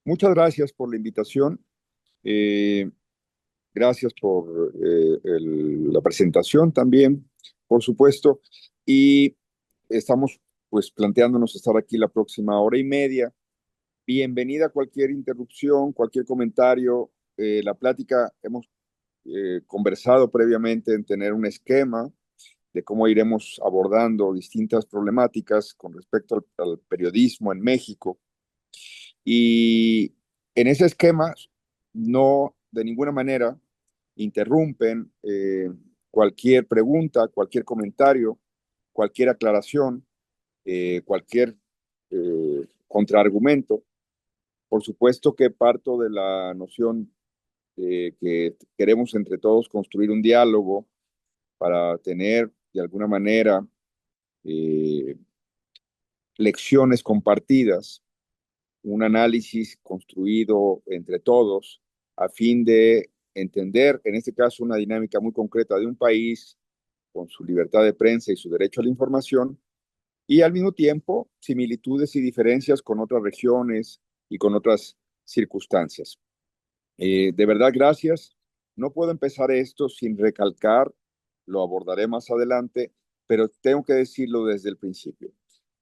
Muchas gracias por la invitación. Eh, Gracias por la presentación también, por supuesto. Y estamos pues planteándonos estar aquí la próxima hora y media. Bienvenida a cualquier interrupción, cualquier comentario. La plática hemos conversado previamente en tener un esquema de cómo iremos abordando distintas problemáticas con respecto al periodismo en México. Y en ese esquema no de ninguna manera interrumpen cualquier pregunta, cualquier comentario, cualquier aclaración, cualquier contraargumento. Por supuesto que parto de la noción que queremos entre todos construir un diálogo para tener de alguna manera eh, lecciones compartidas, un análisis construido entre todos a fin de entender, en este caso, una dinámica muy concreta de un país con su libertad de prensa y su derecho a la información, y al mismo tiempo similitudes y diferencias con otras regiones y con otras circunstancias. De verdad, gracias. No puedo empezar esto sin recalcar, lo abordaré más adelante, pero tengo que decirlo desde el principio.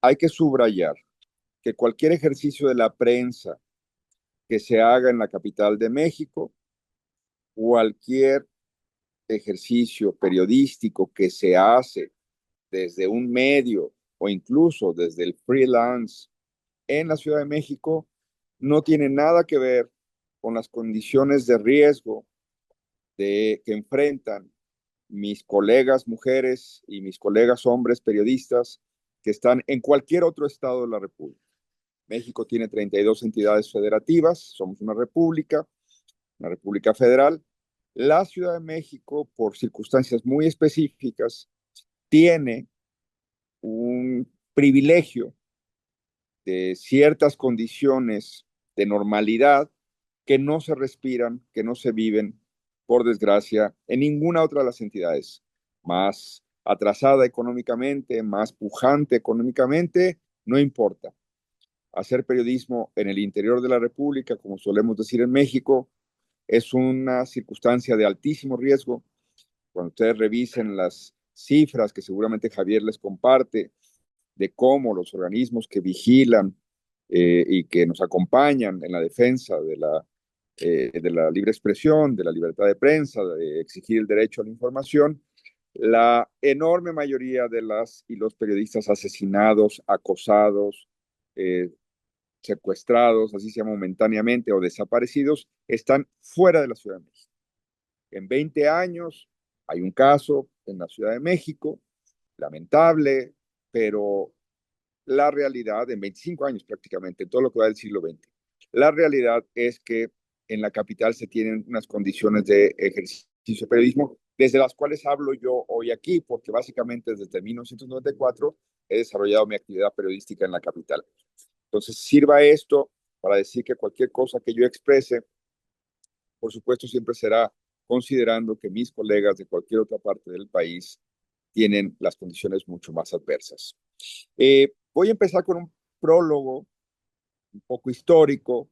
Hay que subrayar que cualquier ejercicio de la prensa que se haga en la capital de México, cualquier ejercicio periodístico que se hace desde un medio o incluso desde el freelance en la Ciudad de México, no tiene nada que ver con las condiciones de riesgo que enfrentan mis colegas mujeres y mis colegas hombres periodistas que están en cualquier otro estado de la República. México tiene 32 entidades federativas, somos una república federal. La Ciudad de México, por circunstancias muy específicas, tiene un privilegio de ciertas condiciones de normalidad que no se respiran, que no se viven, por desgracia, en ninguna otra de las entidades. Más atrasada económicamente, más pujante económicamente, no importa. Hacer periodismo en el interior de la República, como solemos decir en México, es una circunstancia de altísimo riesgo. Cuando ustedes revisen las cifras que seguramente Javier les comparte de cómo los organismos que vigilan y que nos acompañan en la defensa de la libre expresión, de la libertad de prensa, de exigir el derecho a la información, la enorme mayoría de las y los periodistas asesinados, acosados, eh, secuestrados, así sea momentáneamente, o desaparecidos, están fuera de la Ciudad de México. En 20 años hay un caso en la Ciudad de México, lamentable, pero la realidad, en 25 años prácticamente, en todo lo que va del siglo XX, la realidad es que en la capital se tienen unas condiciones de ejercicio de periodismo, desde las cuales hablo yo hoy aquí, porque básicamente desde 1994 he desarrollado mi actividad periodística en la capital. Entonces, sirva esto para decir que cualquier cosa que yo exprese, por supuesto, siempre será considerando que mis colegas de cualquier otra parte del país tienen las condiciones mucho más adversas. Voy a empezar con un prólogo un poco histórico,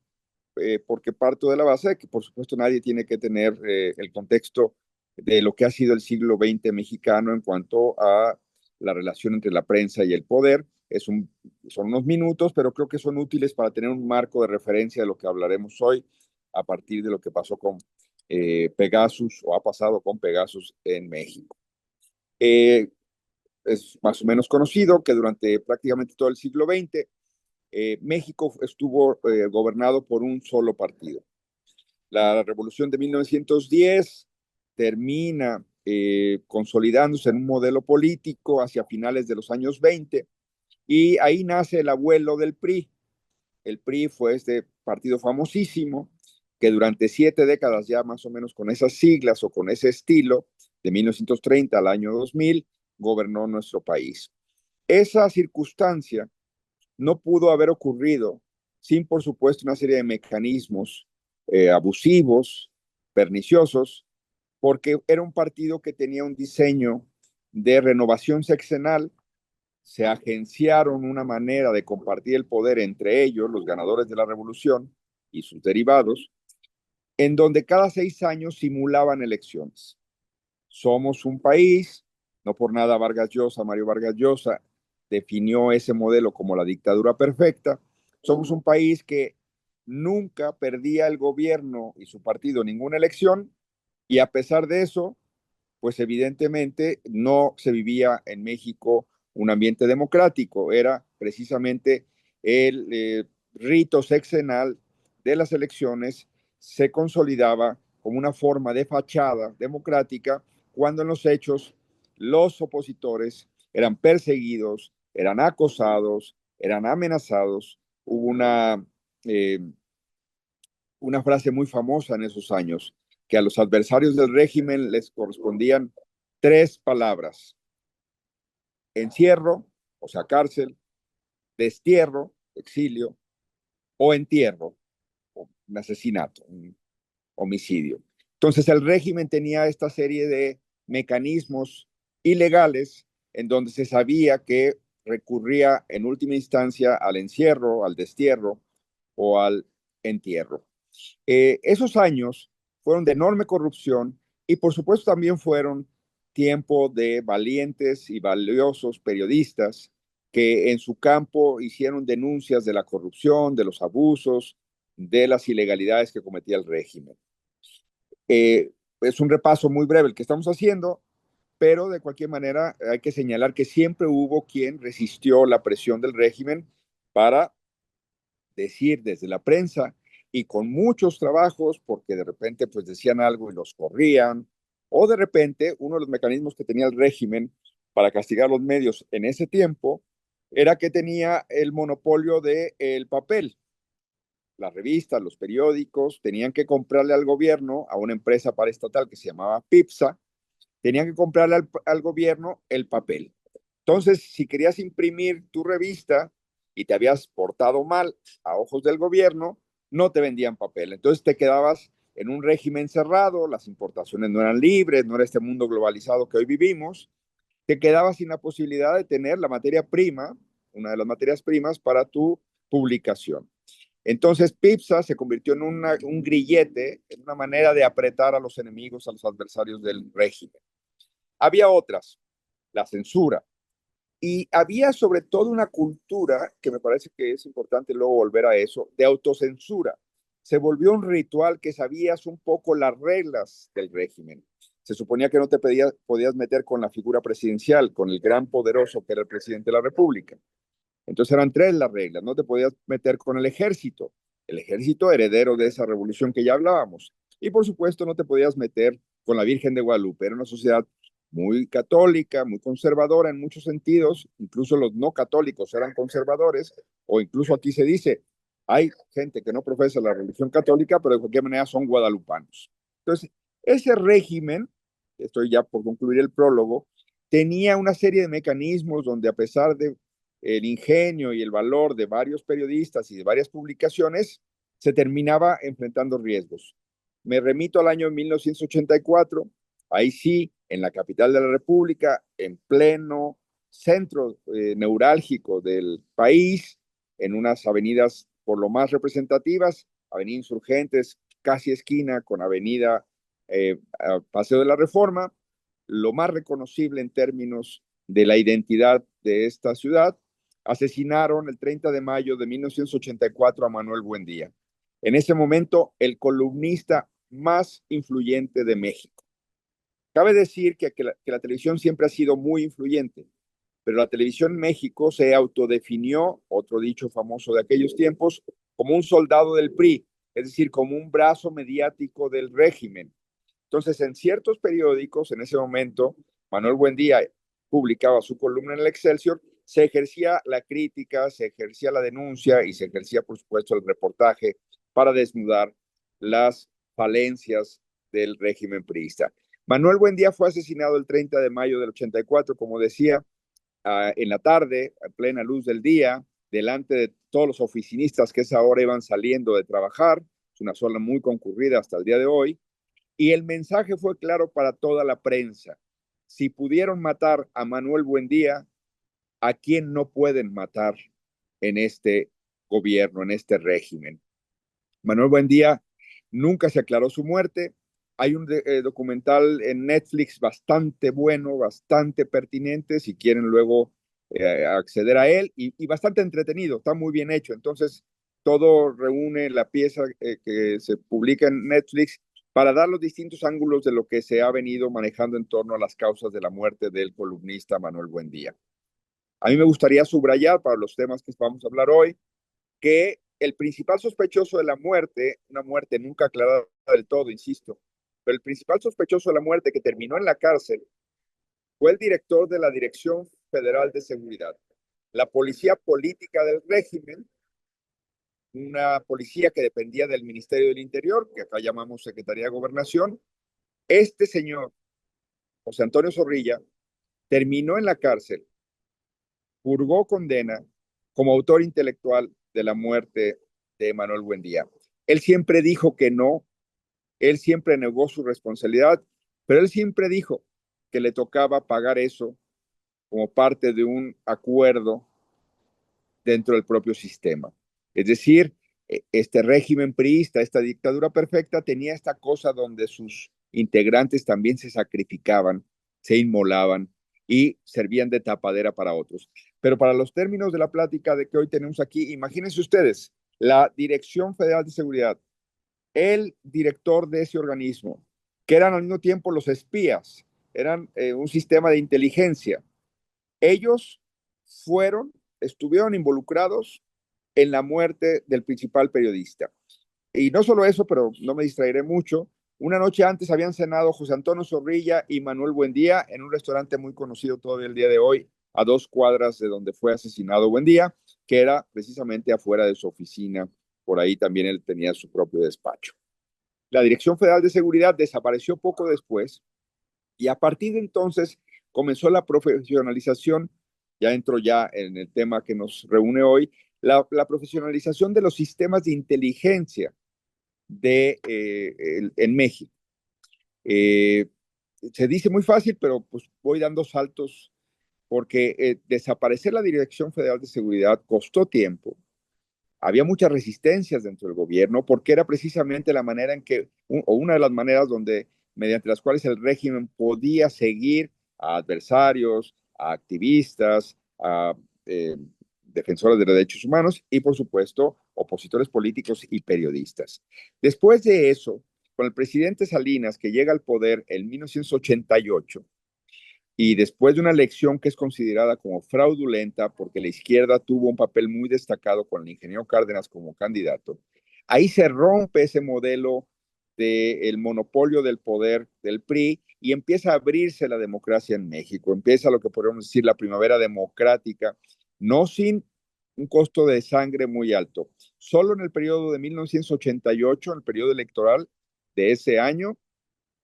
porque parto de la base de que, por supuesto, nadie tiene que tener el contexto de lo que ha sido el siglo XX mexicano en cuanto a la relación entre la prensa y el poder. Son unos minutos, pero creo que son útiles para tener un marco de referencia de lo que hablaremos hoy a partir de lo que pasó con Pegasus o ha pasado con Pegasus en México. Eh, es más o menos conocido que durante prácticamente todo el siglo XX México estuvo gobernado por un solo partido. La revolución de 1910 termina consolidándose en un modelo político hacia finales de los años 20 y ahí nace el abuelo del PRI. El PRI fue este partido famosísimo que durante 7 décadas ya más o menos con esas siglas o con ese estilo, de 1930 al año 2000, gobernó nuestro país. Esa circunstancia no pudo haber ocurrido sin, por supuesto, una serie de mecanismos abusivos, perniciosos, porque era un partido que tenía un diseño de renovación sexenal, se agenciaron una manera de compartir el poder entre ellos, los ganadores de la revolución, y sus derivados, en donde cada 6 años simulaban elecciones. Somos un país, no por nada Mario Vargas Llosa, definió ese modelo como la dictadura perfecta. Somos un país que nunca perdía el gobierno y su partido ninguna elección, y a pesar de eso, pues evidentemente no se vivía en México un ambiente democrático, era precisamente el rito sexenal de las elecciones se consolidaba como una forma de fachada democrática, cuando en los hechos los opositores eran perseguidos, eran acosados, eran amenazados. Hubo una frase muy famosa en esos años, que a los adversarios del régimen les correspondían tres palabras: encierro, o sea, cárcel; destierro, exilio; o entierro, un asesinato, un homicidio. Entonces el régimen tenía esta serie de mecanismos ilegales en donde se sabía que recurría en última instancia al encierro, al destierro o al entierro. Esos años fueron de enorme corrupción y por supuesto también fueron tiempo de valientes y valiosos periodistas que en su campo hicieron denuncias de la corrupción, de los abusos, de las ilegalidades que cometía el régimen. Es un repaso muy breve el que estamos haciendo, pero de cualquier manera hay que señalar que siempre hubo quien resistió la presión del régimen para decir desde la prensa, y con muchos trabajos, porque de repente pues decían algo y los corrían, o de repente uno de los mecanismos que tenía el régimen para castigar a los medios en ese tiempo era que tenía el monopolio del papel. Las revistas, los periódicos tenían que comprarle al gobierno, a una empresa paraestatal que se llamaba PIPSA, tenían que comprarle al gobierno el papel. Entonces, si querías imprimir tu revista y te habías portado mal a ojos del gobierno, no te vendían papel. Entonces te quedabas en un régimen cerrado, las importaciones no eran libres, no era este mundo globalizado que hoy vivimos, te quedabas sin la posibilidad de tener la materia prima, una de las materias primas para tu publicación. Entonces, PIPSA se convirtió en un grillete, en una manera de apretar a los enemigos, a los adversarios del régimen. Había otras, la censura, y había sobre todo una cultura, que me parece que es importante luego volver a eso, de autocensura. Se volvió un ritual que sabías un poco las reglas del régimen. Se suponía que no te podías meter con la figura presidencial, con el gran poderoso que era el presidente de la República. Entonces eran tres las reglas: no te podías meter con el ejército heredero de esa revolución que ya hablábamos, y por supuesto no te podías meter con la Virgen de Guadalupe. Era una sociedad muy católica, muy conservadora en muchos sentidos, incluso los no católicos eran conservadores, o incluso aquí se dice, hay gente que no profesa la religión católica, pero de cualquier manera son guadalupanos. Entonces, ese régimen, estoy ya por concluir el prólogo, tenía una serie de mecanismos donde, a pesar de el ingenio y el valor de varios periodistas y de varias publicaciones, se terminaba enfrentando riesgos. Me remito al año 1984, ahí sí, en la capital de la República, en pleno centro neurálgico del país, en unas avenidas por lo más representativas, Avenida Insurgentes, casi esquina con Avenida Paseo de la Reforma, lo más reconocible en términos de la identidad de esta ciudad. Asesinaron el 30 de mayo de 1984 a Manuel Buendía, en ese momento el columnista más influyente de México. Cabe decir que la televisión siempre ha sido muy influyente, pero la televisión en México se autodefinió, otro dicho famoso de aquellos tiempos, como un soldado del PRI, es decir, como un brazo mediático del régimen. Entonces, en ciertos periódicos, en ese momento, Manuel Buendía publicaba su columna en el Excelsior, se ejercía la crítica, se ejercía la denuncia y se ejercía, por supuesto, el reportaje para desnudar las falencias del régimen priista. Manuel Buendía fue asesinado el 30 de mayo del 84, como decía, en la tarde, a plena luz del día, delante de todos los oficinistas que esa hora iban saliendo de trabajar. Es una zona muy concurrida hasta el día de hoy. Y el mensaje fue claro para toda la prensa: si pudieron matar a Manuel Buendía, ¿a quién no pueden matar en este gobierno, en este régimen? Manuel Buendía nunca se aclaró su muerte. Hay un documental en Netflix bastante bueno, bastante pertinente, si quieren luego acceder a él, y bastante entretenido, está muy bien hecho. Entonces, todo reúne la pieza que se publica en Netflix para dar los distintos ángulos de lo que se ha venido manejando en torno a las causas de la muerte del columnista Manuel Buendía. A mí me gustaría subrayar para los temas que vamos a hablar hoy que el principal sospechoso de la muerte, una muerte nunca aclarada del todo, insisto, pero el principal sospechoso de la muerte que terminó en la cárcel fue el director de la Dirección Federal de Seguridad, la policía política del régimen, una policía que dependía del Ministerio del Interior, que acá llamamos Secretaría de Gobernación. Este señor, José Antonio Zorrilla, terminó en la cárcel, purgó condena como autor intelectual de la muerte de Manuel Buendía. Él siempre dijo que no, él siempre negó su responsabilidad, pero él siempre dijo que le tocaba pagar eso como parte de un acuerdo dentro del propio sistema. Es decir, este régimen priista, esta dictadura perfecta, tenía esta cosa donde sus integrantes también se sacrificaban, se inmolaban y servían de tapadera para otros. Pero para los términos de la plática de que hoy tenemos aquí, imagínense ustedes, la Dirección Federal de Seguridad, el director de ese organismo, que eran al mismo tiempo los espías, eran un sistema de inteligencia. Ellos estuvieron involucrados en la muerte del principal periodista. Y no solo eso, pero no me distraeré mucho. Una noche antes habían cenado José Antonio Zorrilla y Manuel Buendía en un restaurante muy conocido todavía el día de hoy, a 2 cuadras de donde fue asesinado Buendía, que era precisamente afuera de su oficina. Por ahí también él tenía su propio despacho. La Dirección Federal de Seguridad desapareció poco después y a partir de entonces comenzó la profesionalización, ya entro ya en el tema que nos reúne hoy, la profesionalización de los sistemas de inteligencia en México. Eh, Se dice muy fácil, pero pues voy dando saltos porque desaparecer la Dirección Federal de Seguridad costó tiempo. Había muchas resistencias dentro del gobierno porque era precisamente la manera en que, o una de las maneras donde, mediante las cuales el régimen podía seguir a adversarios, a activistas, a defensores de derechos humanos y, por supuesto, opositores políticos y periodistas. Después de eso, con el presidente Salinas, que llega al poder en 1988, y después de una elección que es considerada como fraudulenta porque la izquierda tuvo un papel muy destacado con el ingeniero Cárdenas como candidato, ahí se rompe ese modelo del monopolio del poder del PRI y empieza a abrirse la democracia en México, empieza lo que podríamos decir la primavera democrática, no sin un costo de sangre muy alto. Solo en el periodo de 1988, en el periodo electoral de ese año,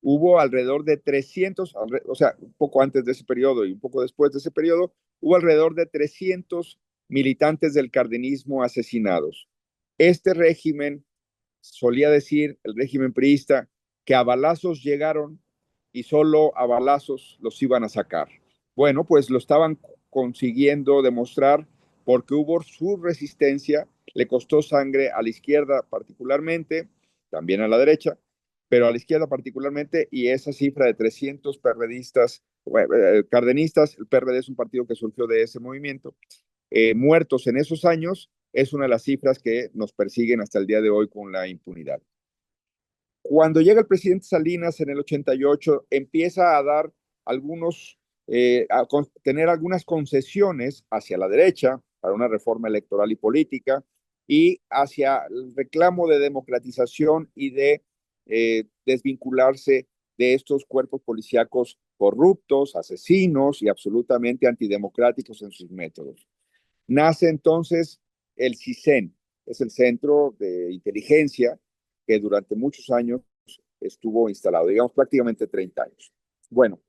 hubo alrededor de 300, o sea, un poco antes de ese periodo y un poco después de ese periodo, hubo alrededor de 300 militantes del cardenismo asesinados. Este régimen, solía decir el régimen priista, que a balazos llegaron y solo a balazos los iban a sacar. Bueno, pues lo estaban consiguiendo demostrar porque hubo su resistencia, le costó sangre a la izquierda particularmente, también a la derecha, pero a la izquierda particularmente, y esa cifra de 300 perredistas, cardenistas, el PRD es un partido que surgió de ese movimiento, muertos en esos años, es una de las cifras que nos persiguen hasta el día de hoy con la impunidad. Cuando llega el presidente Salinas en el 88, empieza a dar tener algunas concesiones hacia la derecha para una reforma electoral y política y hacia el reclamo de democratización y de desvincularse de estos cuerpos policíacos corruptos, asesinos y absolutamente antidemocráticos en sus métodos. Nace entonces el CISEN, es el Centro de Inteligencia que durante muchos años estuvo instalado, digamos prácticamente 30 años. Bueno,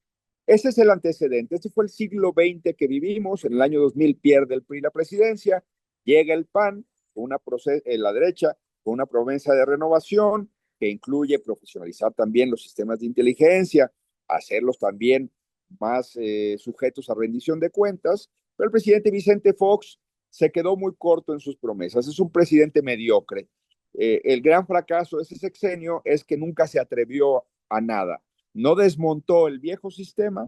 ese es el antecedente, este fue el siglo XX que vivimos, en el año 2000 pierde el PRI la presidencia, llega el PAN, en la derecha, con una promesa de renovación que incluye profesionalizar también los sistemas de inteligencia, hacerlos también más sujetos a rendición de cuentas, pero el presidente Vicente Fox se quedó muy corto en sus promesas, es un presidente mediocre, El gran fracaso de ese sexenio es que nunca se atrevió a nada. No desmontó el viejo sistema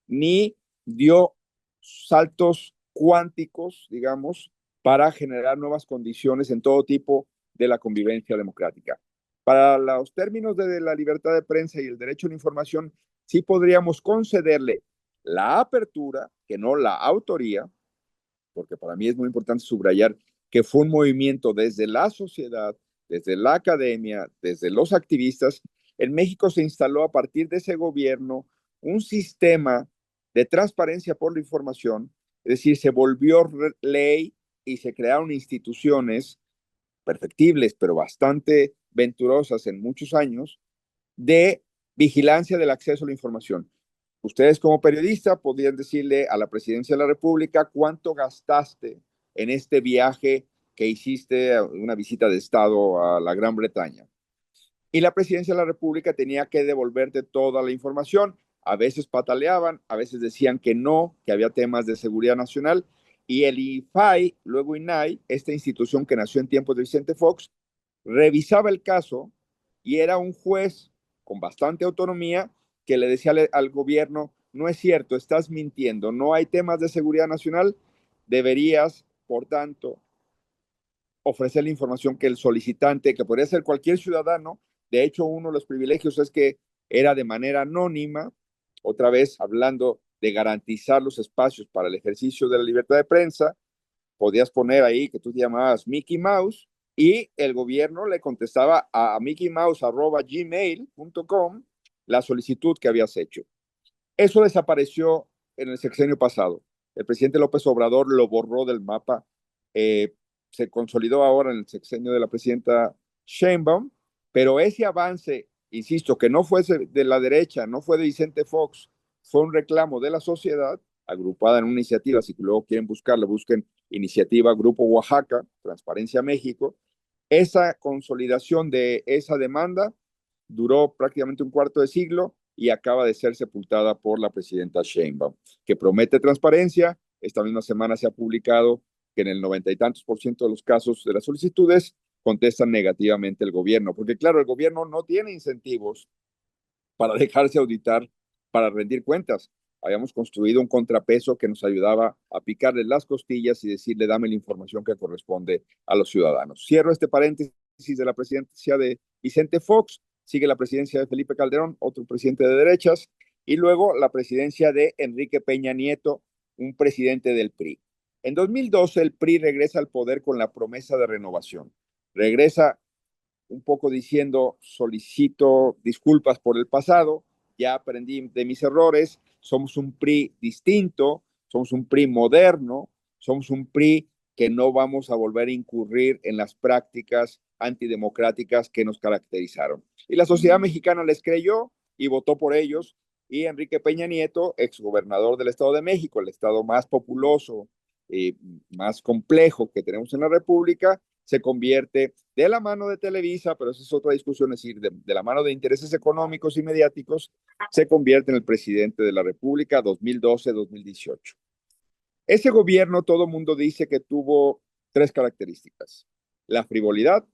ni dio saltos cuánticos, digamos, para generar nuevas condiciones en todo tipo de la convivencia democrática. Para los términos de la libertad de prensa y el derecho a la información, sí podríamos concederle la apertura, que no la autoría, porque para mí es muy importante subrayar que fue un movimiento desde la sociedad, desde la academia, desde los activistas. En México se instaló a partir de ese gobierno un sistema de transparencia por la información, es decir, se volvió ley y se crearon instituciones perfectibles, pero bastante venturosas en muchos años, de vigilancia del acceso a la información. Ustedes como periodista podrían decirle a la presidencia de la República cuánto gastaste en este viaje que hiciste, una visita de Estado a la Gran Bretaña. Y la presidencia de la República tenía que devolverte toda la información. A veces pataleaban, a veces decían que no, que había temas de seguridad nacional. Y el IFAI, luego INAI, esta institución que nació en tiempos de Vicente Fox, revisaba el caso y era un juez con bastante autonomía que le decía al gobierno, no es cierto, estás mintiendo, no hay temas de seguridad nacional, deberías, por tanto, ofrecer la información que el solicitante, que podría ser cualquier ciudadano, de hecho uno de los privilegios es que era de manera anónima, otra vez hablando de garantizar los espacios para el ejercicio de la libertad de prensa, podías poner ahí que tú te llamabas Mickey Mouse y el gobierno le contestaba a mickeymouse@gmail.com la solicitud que habías hecho. Eso desapareció en el sexenio pasado. El presidente López Obrador lo borró del mapa. Eh, Se consolidó ahora en el sexenio de la presidenta Sheinbaum, pero ese avance, insisto, que no fue de la derecha, no fue de Vicente Fox, fue un reclamo de la sociedad agrupada en una iniciativa. Si luego quieren buscarla, busquen iniciativa Grupo Oaxaca, Transparencia México. Esa consolidación de esa demanda duró prácticamente un cuarto de siglo y acaba de ser sepultada por la presidenta Sheinbaum, que promete transparencia. Esta misma semana se ha publicado que en el 90 y tantos % de los casos de las solicitudes contestan negativamente el gobierno, porque claro, el gobierno no tiene incentivos para dejarse auditar, para rendir cuentas. Habíamos construido un contrapeso que nos ayudaba a picarle las costillas y decirle, dame la información que corresponde a los ciudadanos. Cierro este paréntesis de la presidencia de Vicente Fox, sigue la presidencia de Felipe Calderón, otro presidente de derechas, y luego la presidencia de Enrique Peña Nieto, un presidente del PRI. En 2012 el PRI regresa al poder con la promesa de renovación. Regresa un poco diciendo, solicito disculpas por el pasado, ya aprendí de mis errores, somos un PRI distinto, somos un PRI moderno, somos un PRI que no vamos a volver a incurrir en las prácticas antidemocráticas que nos caracterizaron. Y la sociedad mexicana les creyó y votó por ellos. Y Enrique Peña Nieto, exgobernador del Estado de México, el estado más populoso y más complejo que tenemos en la República, se convierte de la mano de Televisa, pero esa es otra discusión, es decir, de la mano de intereses económicos y mediáticos, se convierte en el presidente de la República 2012-2018. Ese gobierno, todo el mundo dice que tuvo tres características. La frivolidad,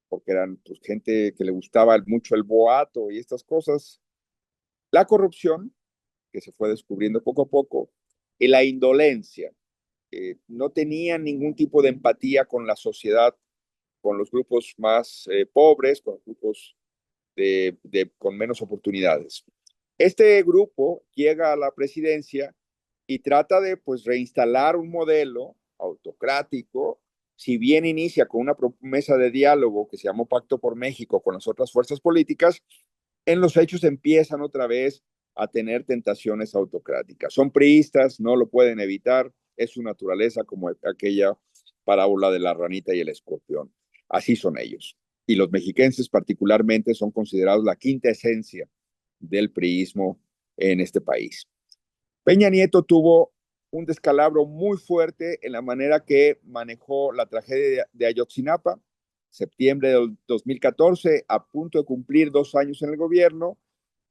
porque eran pues, gente que le gustaba mucho el boato y estas cosas. La corrupción, que se fue descubriendo poco a poco, y la indolencia. No tenían ningún tipo de empatía con la sociedad, con los grupos más pobres, con los grupos con menos oportunidades. Este grupo llega a la presidencia y trata de pues reinstalar un modelo autocrático, si bien inicia con una promesa de diálogo que se llamó Pacto por México con las otras fuerzas políticas, en los hechos empiezan otra vez a tener tentaciones autocráticas. Son priistas, no lo pueden evitar, es su naturaleza como aquella parábola de la ranita y el escorpión. Así son ellos. Y los mexiquenses particularmente son considerados la quinta esencia del priismo en este país. Peña Nieto tuvo un descalabro muy fuerte en la manera que manejó la tragedia de Ayotzinapa, septiembre del 2014, a punto de cumplir 2 años en el gobierno.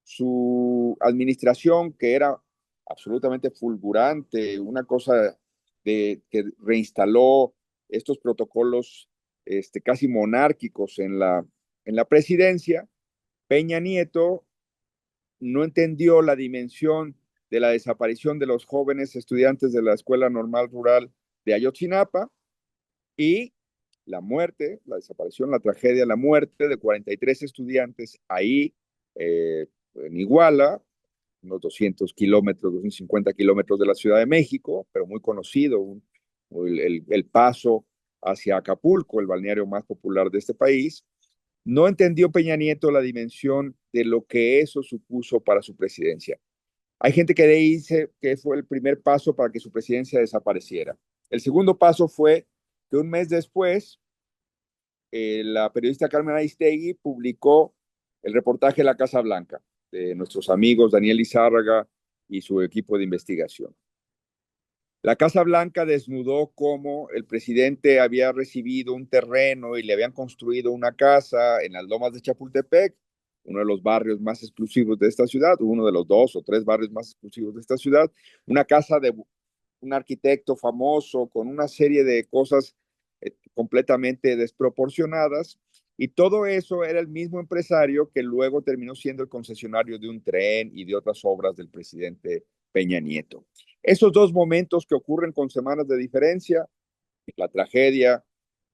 Su administración, que era absolutamente fulgurante, una cosa que reinstaló estos protocolos casi monárquicos en la presidencia, Peña Nieto no entendió la dimensión de la desaparición de los jóvenes estudiantes de la Escuela Normal Rural de Ayotzinapa y la muerte, la desaparición, la tragedia, la muerte de 43 estudiantes ahí en Iguala, unos 200 kilómetros, 250 kilómetros de la Ciudad de México, pero muy conocido, el paso hacia Acapulco, el balneario más popular de este país. No entendió Peña Nieto la dimensión de lo que eso supuso para su presidencia. Hay gente que dice que fue el primer paso para que su presidencia desapareciera. El segundo paso fue que un mes después, la periodista Carmen Aristegui publicó el reportaje de la Casa Blanca de nuestros amigos Daniel Izárraga y su equipo de investigación. La Casa Blanca desnudó cómo el presidente había recibido un terreno y le habían construido una casa en las lomas de Chapultepec, uno de los barrios más exclusivos de esta ciudad, uno de los 2 o 3 barrios más exclusivos de esta ciudad, una casa de un arquitecto famoso con una serie de cosas completamente desproporcionadas. Y todo eso era el mismo empresario que luego terminó siendo el concesionario de un tren y de otras obras del presidente Peña Nieto. Esos dos momentos que ocurren con semanas de diferencia, la tragedia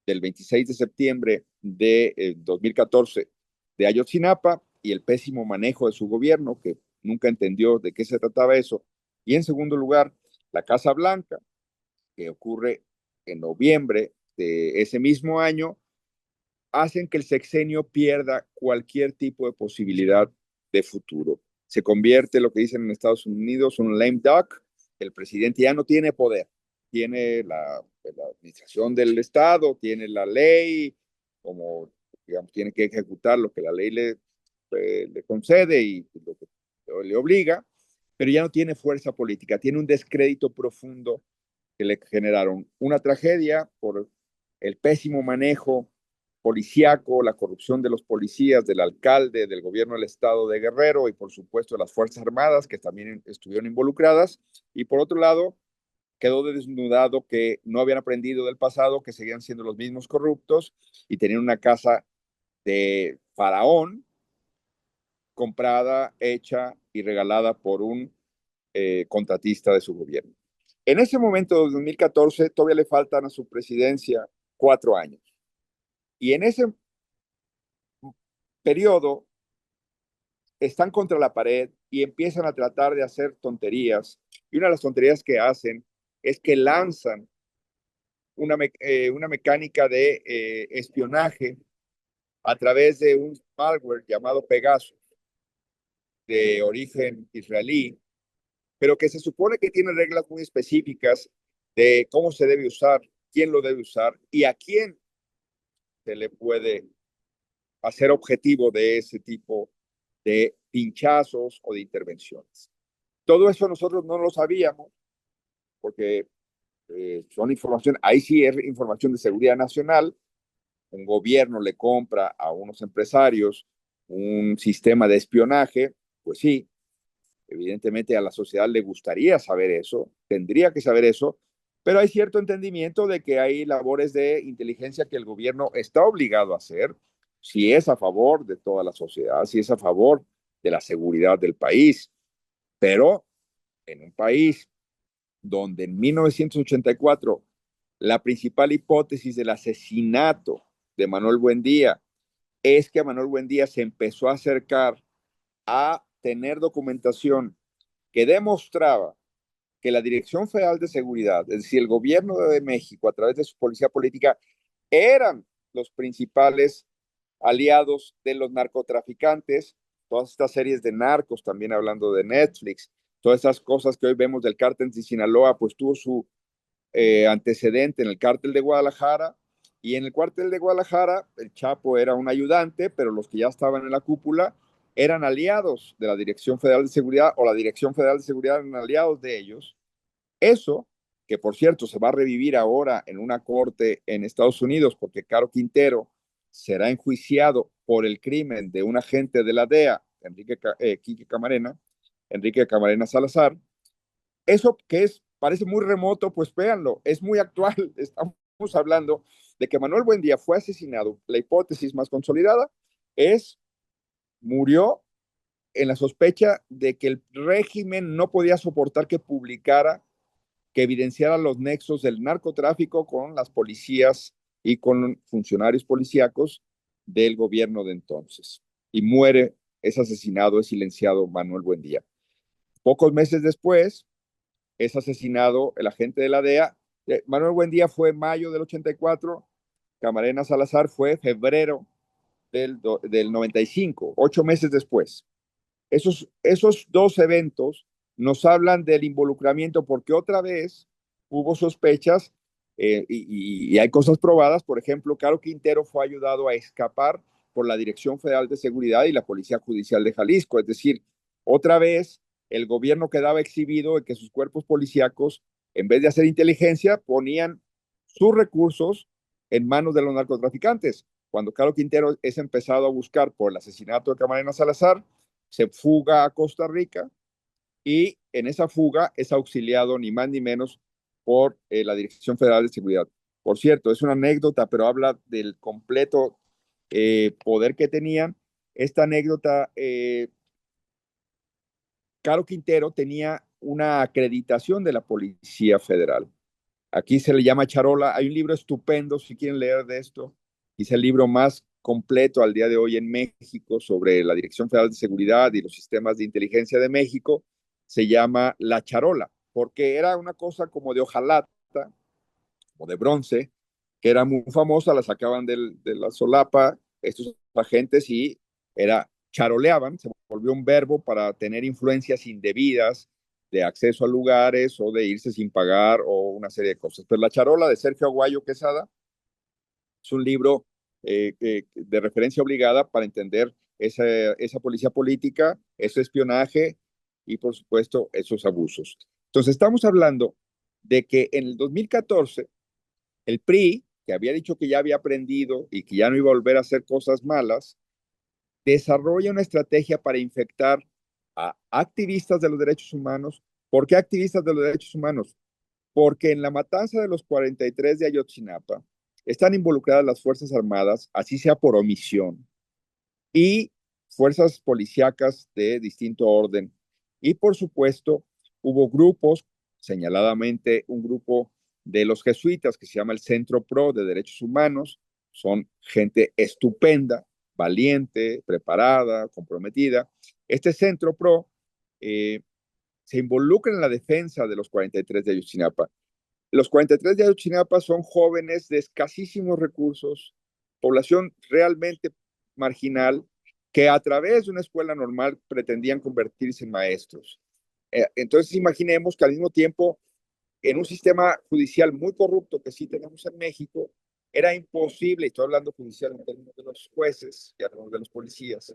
del 26 de septiembre de 2014 de Ayotzinapa y el pésimo manejo de su gobierno, que nunca entendió de qué se trataba eso. Y en segundo lugar, la Casa Blanca, que ocurre en noviembre de ese mismo año, hacen que el sexenio pierda cualquier tipo de posibilidad de futuro. Se convierte, lo que dicen en Estados Unidos, un lame duck. El presidente ya no tiene poder, tiene la administración del Estado, tiene la ley, como digamos, tiene que ejecutar lo que la ley le concede y lo que le obliga, pero ya no tiene fuerza política, tiene un descrédito profundo que le generaron una tragedia por el pésimo manejo policíaco, la corrupción de los policías, del alcalde, del gobierno del estado de Guerrero y por supuesto de las Fuerzas Armadas que también estuvieron involucradas. Y por otro lado, quedó desnudado que no habían aprendido del pasado, que seguían siendo los mismos corruptos y tenían una casa de faraón comprada, hecha y regalada por un contratista de su gobierno. En ese momento, de 2014, todavía le faltan a su presidencia 4 años. Y en ese periodo están contra la pared y empiezan a tratar de hacer tonterías. Y una de las tonterías que hacen es que lanzan una mecánica de espionaje a través de un malware llamado Pegasus, de origen israelí, pero que se supone que tiene reglas muy específicas de cómo se debe usar, quién lo debe usar y a quién se le puede hacer objetivo de ese tipo de pinchazos o de intervenciones. Todo eso nosotros no lo sabíamos porque son información, ahí sí es información de seguridad nacional. Un gobierno le compra a unos empresarios un sistema de espionaje, pues sí, evidentemente a la sociedad le gustaría saber eso, tendría que saber eso, pero hay cierto entendimiento de que hay labores de inteligencia que el gobierno está obligado a hacer si es a favor de toda la sociedad, si es a favor de la seguridad del país. Pero en un país donde en 1984 la principal hipótesis del asesinato de Manuel Buendía es que Manuel Buendía se empezó a acercar a tener documentación que demostraba que la Dirección Federal de Seguridad, es decir, el gobierno de México a través de su policía política, eran los principales aliados de los narcotraficantes, todas estas series de narcos, también hablando de Netflix, todas esas cosas que hoy vemos del cártel de Sinaloa, pues tuvo su antecedente en el cártel de Guadalajara, y en el cártel de Guadalajara el Chapo era un ayudante, pero los que ya estaban en la cúpula eran aliados de la Dirección Federal de Seguridad o la Dirección Federal de Seguridad eran aliados de ellos. Eso, que por cierto se va a revivir ahora en una corte en Estados Unidos porque Caro Quintero será enjuiciado por el crimen de un agente de la DEA, Enrique Camarena Salazar. Eso que parece muy remoto, pues véanlo, es muy actual. Estamos hablando de que Manuel Buendía fue asesinado, la hipótesis más consolidada es murió en la sospecha de que el régimen no podía soportar que publicara, que evidenciara los nexos del narcotráfico con las policías y con funcionarios policíacos del gobierno de entonces. Y muere, es asesinado, es silenciado Manuel Buendía. Pocos meses después, es asesinado el agente de la DEA. Manuel Buendía fue en mayo del 84, Camarena Salazar fue febrero del 95, 8 meses después. Esos dos eventos nos hablan del involucramiento porque otra vez hubo sospechas y hay cosas probadas. Por ejemplo, Caro Quintero fue ayudado a escapar por la Dirección Federal de Seguridad y la Policía Judicial de Jalisco. Es decir, otra vez el gobierno quedaba exhibido de que sus cuerpos policíacos, en vez de hacer inteligencia, ponían sus recursos en manos de los narcotraficantes. Cuando Caro Quintero es empezado a buscar por el asesinato de Camarena Salazar, se fuga a Costa Rica y en esa fuga es auxiliado ni más ni menos por la Dirección Federal de Seguridad. Por cierto, es una anécdota, pero habla del completo poder que tenían. Esta anécdota, Caro Quintero tenía una acreditación de la Policía Federal. Aquí se le llama charola. Hay un libro estupendo, si quieren leer de esto. Quizá el libro más completo al día de hoy en México sobre la Dirección Federal de Seguridad y los sistemas de inteligencia de México. Se llama La Charola, porque era una cosa como de hojalata, como de bronce, que era muy famosa, la sacaban de la solapa estos agentes y era charoleaban, se volvió un verbo para tener influencias indebidas de acceso a lugares o de irse sin pagar o una serie de cosas. Pero La Charola de Sergio Aguayo Quesada es un libro de referencia obligada para entender esa policía política, ese espionaje y, por supuesto, esos abusos. Entonces, estamos hablando de que en el 2014 el PRI, que había dicho que ya había aprendido y que ya no iba a volver a hacer cosas malas, desarrolla una estrategia para infectar a activistas de los derechos humanos. ¿Por qué activistas de los derechos humanos? Porque en la matanza de los 43 de Ayotzinapa están involucradas las Fuerzas Armadas, así sea por omisión, y fuerzas policíacas de distinto orden. Y por supuesto, hubo grupos, señaladamente un grupo de los jesuitas que se llama el Centro Pro de Derechos Humanos, son gente estupenda, valiente, preparada, comprometida. Este Centro Pro eh, se involucra en la defensa de los 43 de Ayotzinapa. Los 43 de Ayotzinapa son jóvenes de escasísimos recursos, población realmente marginal, que a través de una escuela normal pretendían convertirse en maestros. Entonces imaginemos que al mismo tiempo, en un sistema judicial muy corrupto que sí tenemos en México, era imposible, y estoy hablando judicial en términos de los jueces y de los policías,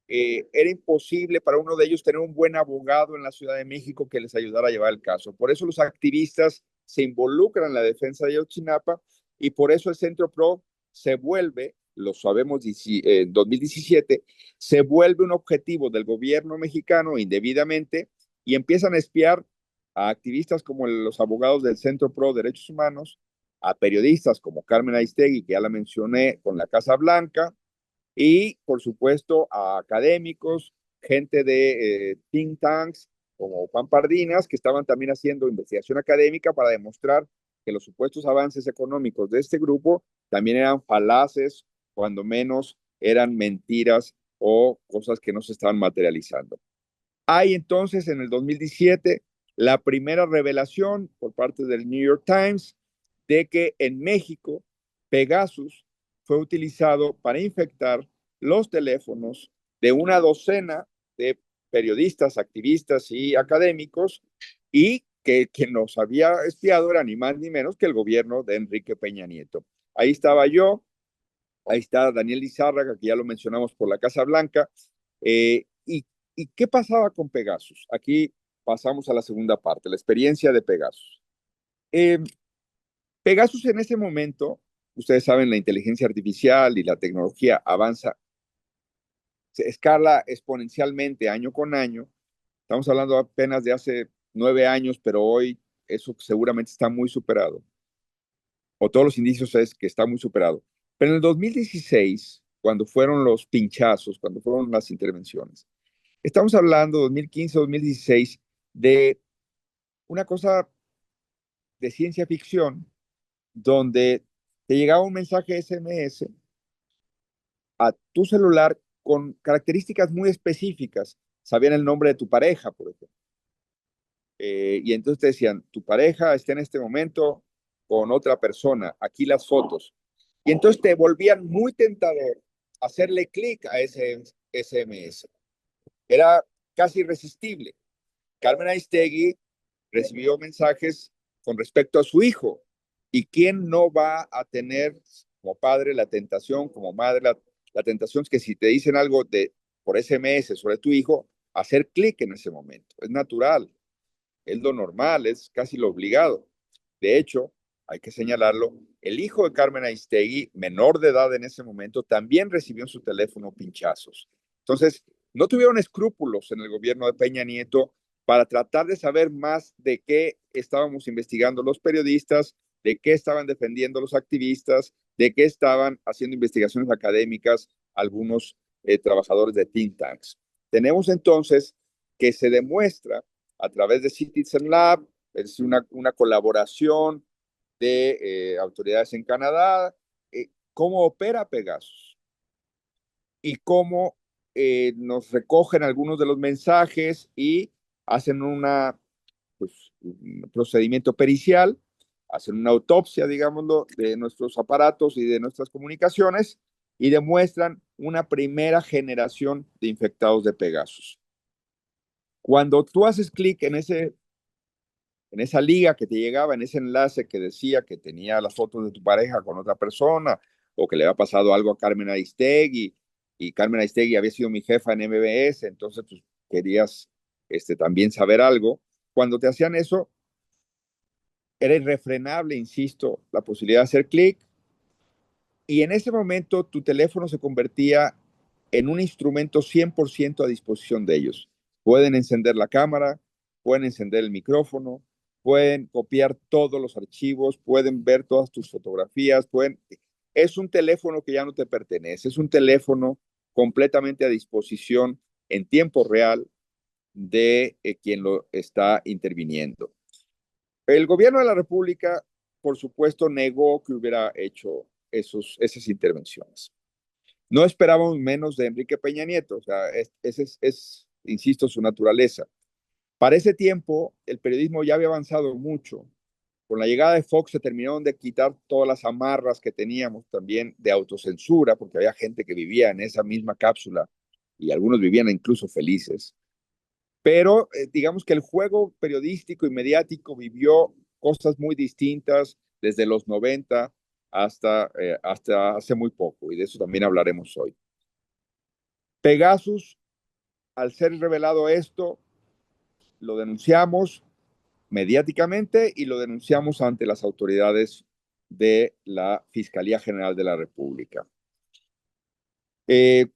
era imposible para uno de ellos tener un buen abogado en la Ciudad de México que les ayudara a llevar el caso. Por eso los activistas se involucran en la defensa de Ayotzinapa y por eso el Centro PRO se vuelve, lo sabemos en 2017, se vuelve un objetivo del gobierno mexicano indebidamente y empiezan a espiar a activistas como los abogados del Centro PRO Derechos Humanos, a periodistas como Carmen Aristegui, que ya la mencioné con la Casa Blanca, y por supuesto a académicos, gente de think tanks como Juan Pardinas, que estaban también haciendo investigación académica para demostrar que los supuestos avances económicos de este grupo también eran falaces, cuando menos eran mentiras o cosas que no se estaban materializando. Hay entonces en el 2017 la primera revelación por parte del New York Times de que en México Pegasus fue utilizado para infectar los teléfonos de una docena de periodistas, activistas y académicos y que quien nos había espiado era ni más ni menos que el gobierno de Enrique Peña Nieto. Ahí estaba yo, ahí está Daniel Lizárraga, que ya lo mencionamos por la Casa Blanca, ¿y qué pasaba con Pegasus? Aquí pasamos a la segunda parte, la experiencia de Pegasus. Eh, Pegasus en ese momento, ustedes saben, la inteligencia artificial y la tecnología avanza, se escala exponencialmente año con año. Estamos hablando apenas de hace 9 años, pero hoy eso seguramente está muy superado. o todos los indicios es que está muy superado. Pero en el 2016, cuando fueron los pinchazos, cuando fueron las intervenciones, estamos hablando 2015, 2016, de una cosa de ciencia ficción donde te llegaba un mensaje SMS a tu celular con características muy específicas. Sabían el nombre de tu pareja, por ejemplo. Y entonces te decían, tu pareja está en este momento con otra persona, aquí las fotos. Y entonces te volvían muy tentador hacerle clic a ese SMS. Era casi irresistible. Carmen Aristegui recibió mensajes con respecto a su hijo. ¿Y quién no va a tener como padre la tentación, como madre la tentación es que si te dicen algo por SMS sobre tu hijo, hacer clic en ese momento? Es natural, es lo normal, es casi lo obligado. De hecho, hay que señalarlo, el hijo de Carmen Aristegui, menor de edad en ese momento, también recibió en su teléfono pinchazos. Entonces, no tuvieron escrúpulos en el gobierno de Peña Nieto para tratar de saber más de qué estábamos investigando los periodistas, de qué estaban defendiendo los activistas, de qué estaban haciendo investigaciones académicas algunos trabajadores de think tanks. Tenemos entonces que se demuestra a través de Citizen Lab, es una colaboración de autoridades en Canadá, cómo opera Pegasus y cómo nos recogen algunos de los mensajes y hacen pues, un procedimiento pericial, hacen una autopsia, digámoslo, de nuestros aparatos y de nuestras comunicaciones y demuestran una primera generación de infectados de Pegasus. Cuando tú haces clic en esa liga que te llegaba, en ese enlace que decía que tenía las fotos de tu pareja con otra persona o que le había pasado algo a Carmen Aristegui y Carmen Aristegui había sido mi jefa en MBS, entonces pues, querías también saber algo. Cuando te hacían eso, era irrefrenable, insisto, la posibilidad de hacer clic y en ese momento tu teléfono se convertía en un instrumento 100% a disposición de ellos. Pueden encender la cámara, pueden encender el micrófono, pueden copiar todos los archivos, pueden ver todas tus fotografías, pueden... Es un teléfono que ya no te pertenece, es un teléfono completamente a disposición en tiempo real de quien lo está interviniendo. El gobierno de la República, por supuesto, negó que hubiera hecho esas intervenciones. No esperábamos menos de Enrique Peña Nieto, o sea, insisto, su naturaleza. Para ese tiempo, el periodismo ya había avanzado mucho. Con la llegada de Fox se terminaron de quitar todas las amarras que teníamos también de autocensura, porque había gente que vivía en esa misma cápsula y algunos vivían incluso felices. Pero digamos que el juego periodístico y mediático vivió cosas muy distintas desde los 90 hasta hace muy poco, y de eso también hablaremos hoy. Pegasus, al ser revelado esto, lo denunciamos mediáticamente y lo denunciamos ante las autoridades de la Fiscalía General de la República.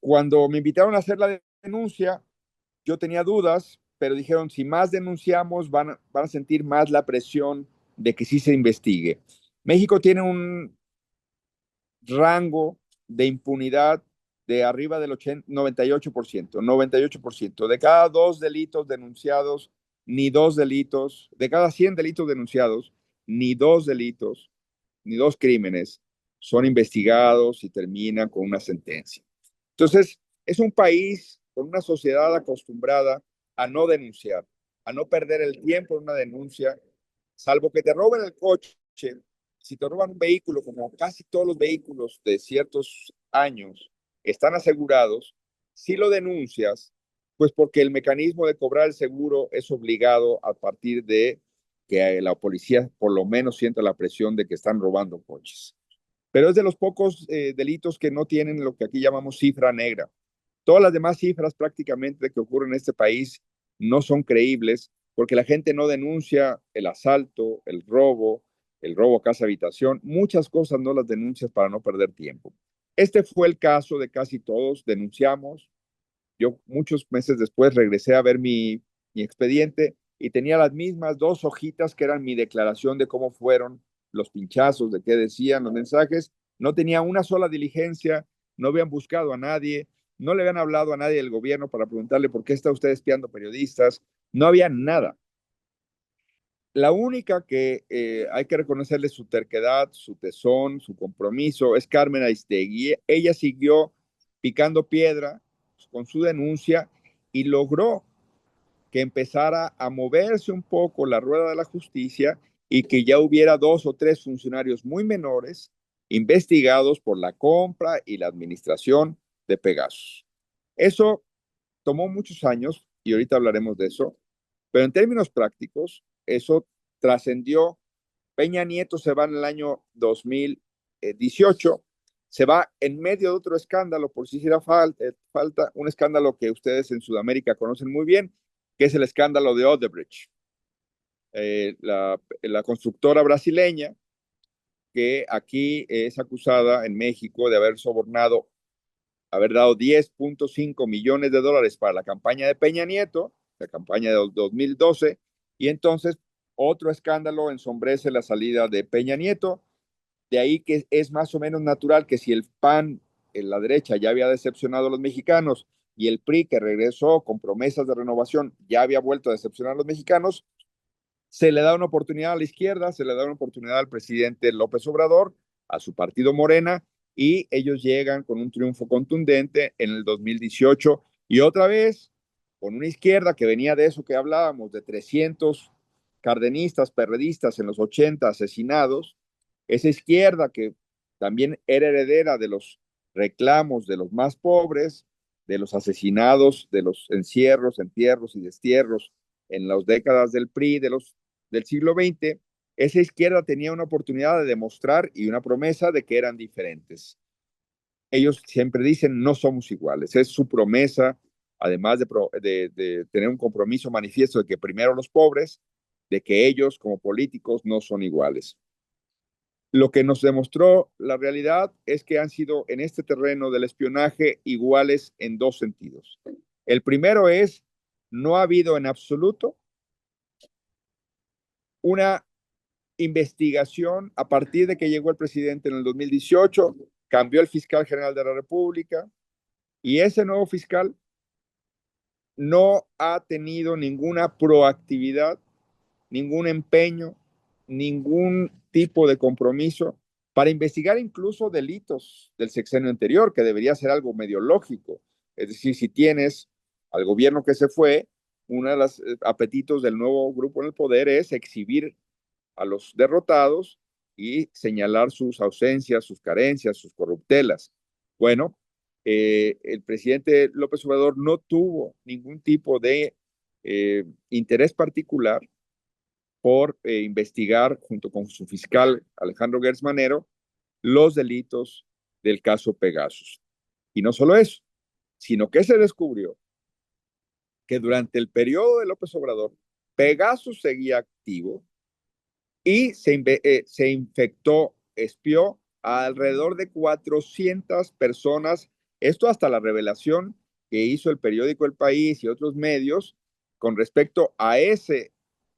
Cuando me invitaron a hacer la denuncia, yo tenía dudas, pero dijeron, si más denunciamos, van a sentir más la presión de que sí se investigue. México tiene un rango de impunidad de arriba del 98%, 98%. De cada 2 delitos denunciados, ni 2 delitos, de cada 100 delitos denunciados, ni 2 delitos, ni 2 crímenes son investigados y terminan con una sentencia. Entonces, es un país con una sociedad acostumbrada a no denunciar, a no perder el tiempo en una denuncia, salvo que te roben el coche. Si te roban un vehículo, como casi todos los vehículos de ciertos años están asegurados, si lo denuncias, pues porque el mecanismo de cobrar el seguro es obligado a partir de que la policía por lo menos sienta la presión de que están robando coches. Pero es de los pocos delitos que no tienen lo que aquí llamamos cifra negra. Todas las demás cifras prácticamente que ocurren en este país no son creíbles porque la gente no denuncia el asalto, el robo casa habitación, muchas cosas no las denuncias para no perder tiempo. Este fue el caso de casi todos, denunciamos. Yo muchos meses después regresé a ver mi expediente y tenía las mismas 2 hojitas que eran mi declaración de cómo fueron los pinchazos de qué decían los mensajes, no tenía una sola diligencia, no habían buscado a nadie, no le habían hablado a nadie del gobierno para preguntarle por qué está usted espiando periodistas, no había nada. La única que hay que reconocerle su terquedad, su tesón, su compromiso es Carmen Aristegui. Ella siguió picando piedra con su denuncia y logró que empezara a moverse un poco la rueda de la justicia y que ya hubiera 2 o 3 funcionarios muy menores investigados por la compra y la administración de Pegasus. Eso tomó muchos años y ahorita hablaremos de eso, pero en términos prácticos, eso trascendió. Peña Nieto se va en el año 2018, se va en medio de otro escándalo, por si hiciera falta, un escándalo que ustedes en Sudamérica conocen muy bien, que es el escándalo de Odebrecht, la constructora brasileña que aquí es acusada en México de haber sobornado, haber dado 10.5 millones de dólares para la campaña de Peña Nieto, la campaña de 2012, y entonces otro escándalo ensombrece la salida de Peña Nieto. De ahí que es más o menos natural que si el PAN en la derecha ya había decepcionado a los mexicanos y el PRI que regresó con promesas de renovación ya había vuelto a decepcionar a los mexicanos, se le da una oportunidad a la izquierda, se le da una oportunidad al presidente López Obrador, a su partido Morena, y ellos llegan con un triunfo contundente en el 2018 y otra vez con una izquierda que venía de eso que hablábamos, de 300 cardenistas, perredistas en los 80 asesinados, esa izquierda que también era heredera de los reclamos de los más pobres, de los asesinados, de los encierros, entierros y destierros en las décadas del PRI del siglo XX, esa izquierda tenía una oportunidad de demostrar y una promesa de que eran diferentes. Ellos siempre dicen, no somos iguales. Es su promesa, además de tener un compromiso manifiesto de que primero los pobres, de que ellos como políticos no son iguales. Lo que nos demostró la realidad es que han sido en este terreno del espionaje iguales en 2 sentidos. El primero es, no ha habido en absoluto una investigación a partir de que llegó el presidente en el 2018, cambió el fiscal general de la República y ese nuevo fiscal no ha tenido ninguna proactividad, ningún empeño, ningún tipo de compromiso para investigar incluso delitos del sexenio anterior, que debería ser algo medio lógico. Es decir, si tienes al gobierno que se fue, uno de los apetitos del nuevo grupo en el poder es exhibir a los derrotados y señalar sus ausencias, sus carencias, sus corruptelas. Bueno, el presidente López Obrador no tuvo ningún tipo de interés particular por investigar, junto con su fiscal Alejandro Gertz Manero, los delitos del caso Pegasus. Y no solo eso, sino que se descubrió que durante el periodo de López Obrador, Pegasus seguía activo y se infectó, espió a alrededor de 400 personas, esto hasta la revelación que hizo el periódico El País y otros medios con respecto a ese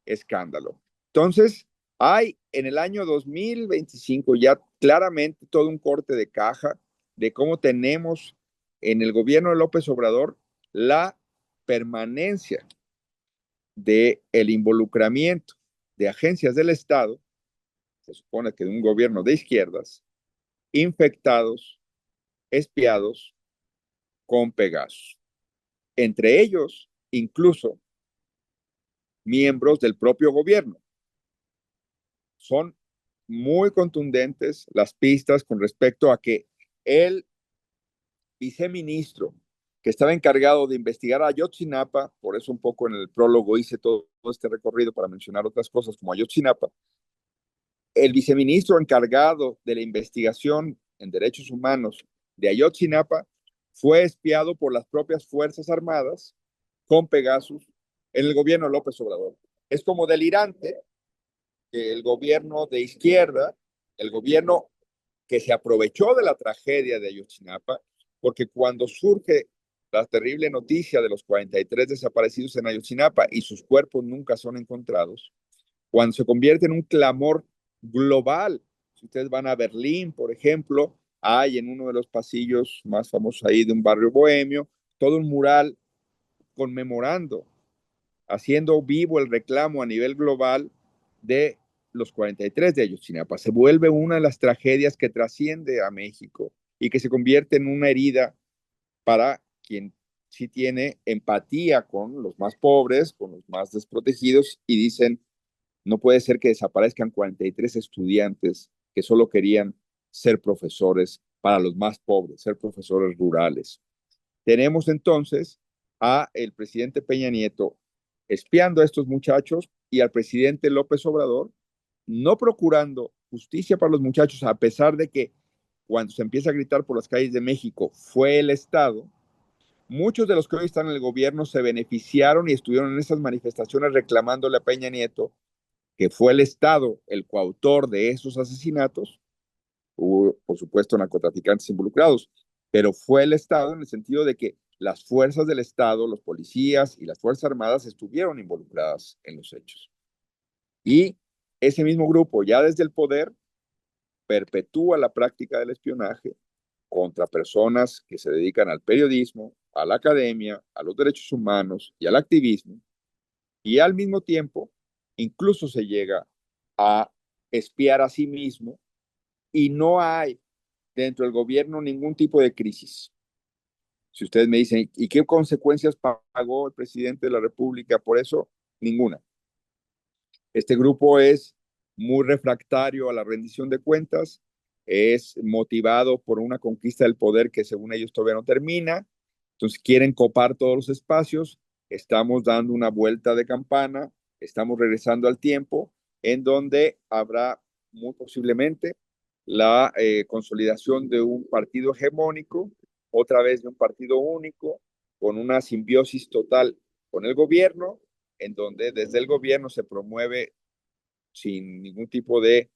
escándalo. Entonces, hay en el año 2025 ya claramente todo un corte de caja de cómo tenemos en el gobierno de López Obrador la permanencia del involucramiento de agencias del Estado, se supone que de un gobierno de izquierdas, infectados, espiados con Pegasus. Entre ellos, incluso miembros del propio gobierno. Son muy contundentes las pistas con respecto a que el viceministro que estaba encargado de investigar a Ayotzinapa, por eso un poco en el prólogo hice todo este recorrido para mencionar otras cosas como Ayotzinapa, el viceministro encargado de la investigación en derechos humanos de Ayotzinapa fue espiado por las propias Fuerzas Armadas con Pegasus en el gobierno de López Obrador. Es como delirante que el gobierno de izquierda, el gobierno que se aprovechó de la tragedia de Ayotzinapa, porque cuando surge la terrible noticia de los 43 desaparecidos en Ayotzinapa y sus cuerpos nunca son encontrados, cuando se convierte en un clamor global. Si ustedes van a Berlín, por ejemplo, hay en uno de los pasillos más famosos ahí de un barrio bohemio, todo un mural conmemorando, haciendo vivo el reclamo a nivel global de los 43 de Ayotzinapa. Se vuelve una de las tragedias que trasciende a México y que se convierte en una herida para quien sí tiene empatía con los más pobres, con los más desprotegidos, y dicen, no puede ser que desaparezcan 43 estudiantes que solo querían ser profesores para los más pobres, ser profesores rurales. Tenemos entonces a el presidente Peña Nieto espiando a estos muchachos y al presidente López Obrador no procurando justicia para los muchachos, a pesar de que cuando se empieza a gritar por las calles de México fue el Estado. Muchos de los que hoy están en el gobierno se beneficiaron y estuvieron en esas manifestaciones reclamándole a Peña Nieto que fue el Estado el coautor de esos asesinatos. Hubo, por supuesto, narcotraficantes involucrados, pero fue el Estado en el sentido de que las fuerzas del Estado, los policías y las Fuerzas Armadas estuvieron involucradas en los hechos. Y ese mismo grupo, ya desde el poder, perpetúa la práctica del espionaje contra personas que se dedican al periodismo, a la academia, a los derechos humanos y al activismo, y al mismo tiempo incluso se llega a espiar a sí mismo y no hay dentro del gobierno ningún tipo de crisis. Si ustedes me dicen, ¿y qué consecuencias pagó el presidente de la República por eso? Ninguna. Este grupo es muy refractario a la rendición de cuentas, es motivado por una conquista del poder que según ellos todavía no termina, entonces quieren copar todos los espacios, estamos dando una vuelta de campana, estamos regresando al tiempo en donde habrá muy posiblemente la consolidación de un partido hegemónico, otra vez de un partido único, con una simbiosis total con el gobierno, en donde desde el gobierno se promueve sin ningún tipo de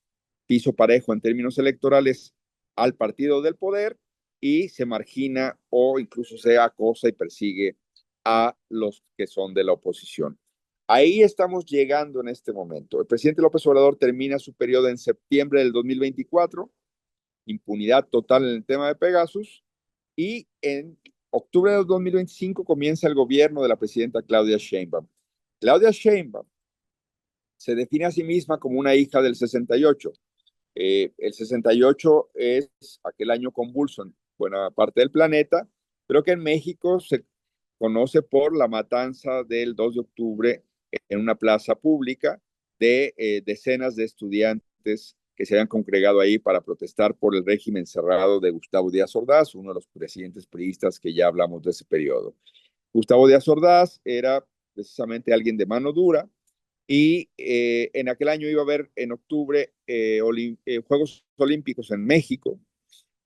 piso parejo en términos electorales al partido del poder y se margina o incluso se acosa y persigue a los que son de la oposición. Ahí estamos llegando en este momento. El presidente López Obrador termina su periodo en septiembre del 2024, impunidad total en el tema de Pegasus, y en octubre de 2025 comienza el gobierno de la presidenta Claudia Sheinbaum. Claudia Sheinbaum se define a sí misma como una hija del 68. El 68 es aquel año convulso en buena parte del planeta, pero que en México se conoce por la matanza del 2 de octubre en una plaza pública de decenas de estudiantes que se habían congregado ahí para protestar por el régimen cerrado de Gustavo Díaz Ordaz, uno de los presidentes priistas que ya hablamos de ese periodo. Gustavo Díaz Ordaz era precisamente alguien de mano dura, y en aquel año iba a haber en octubre Juegos Olímpicos en México.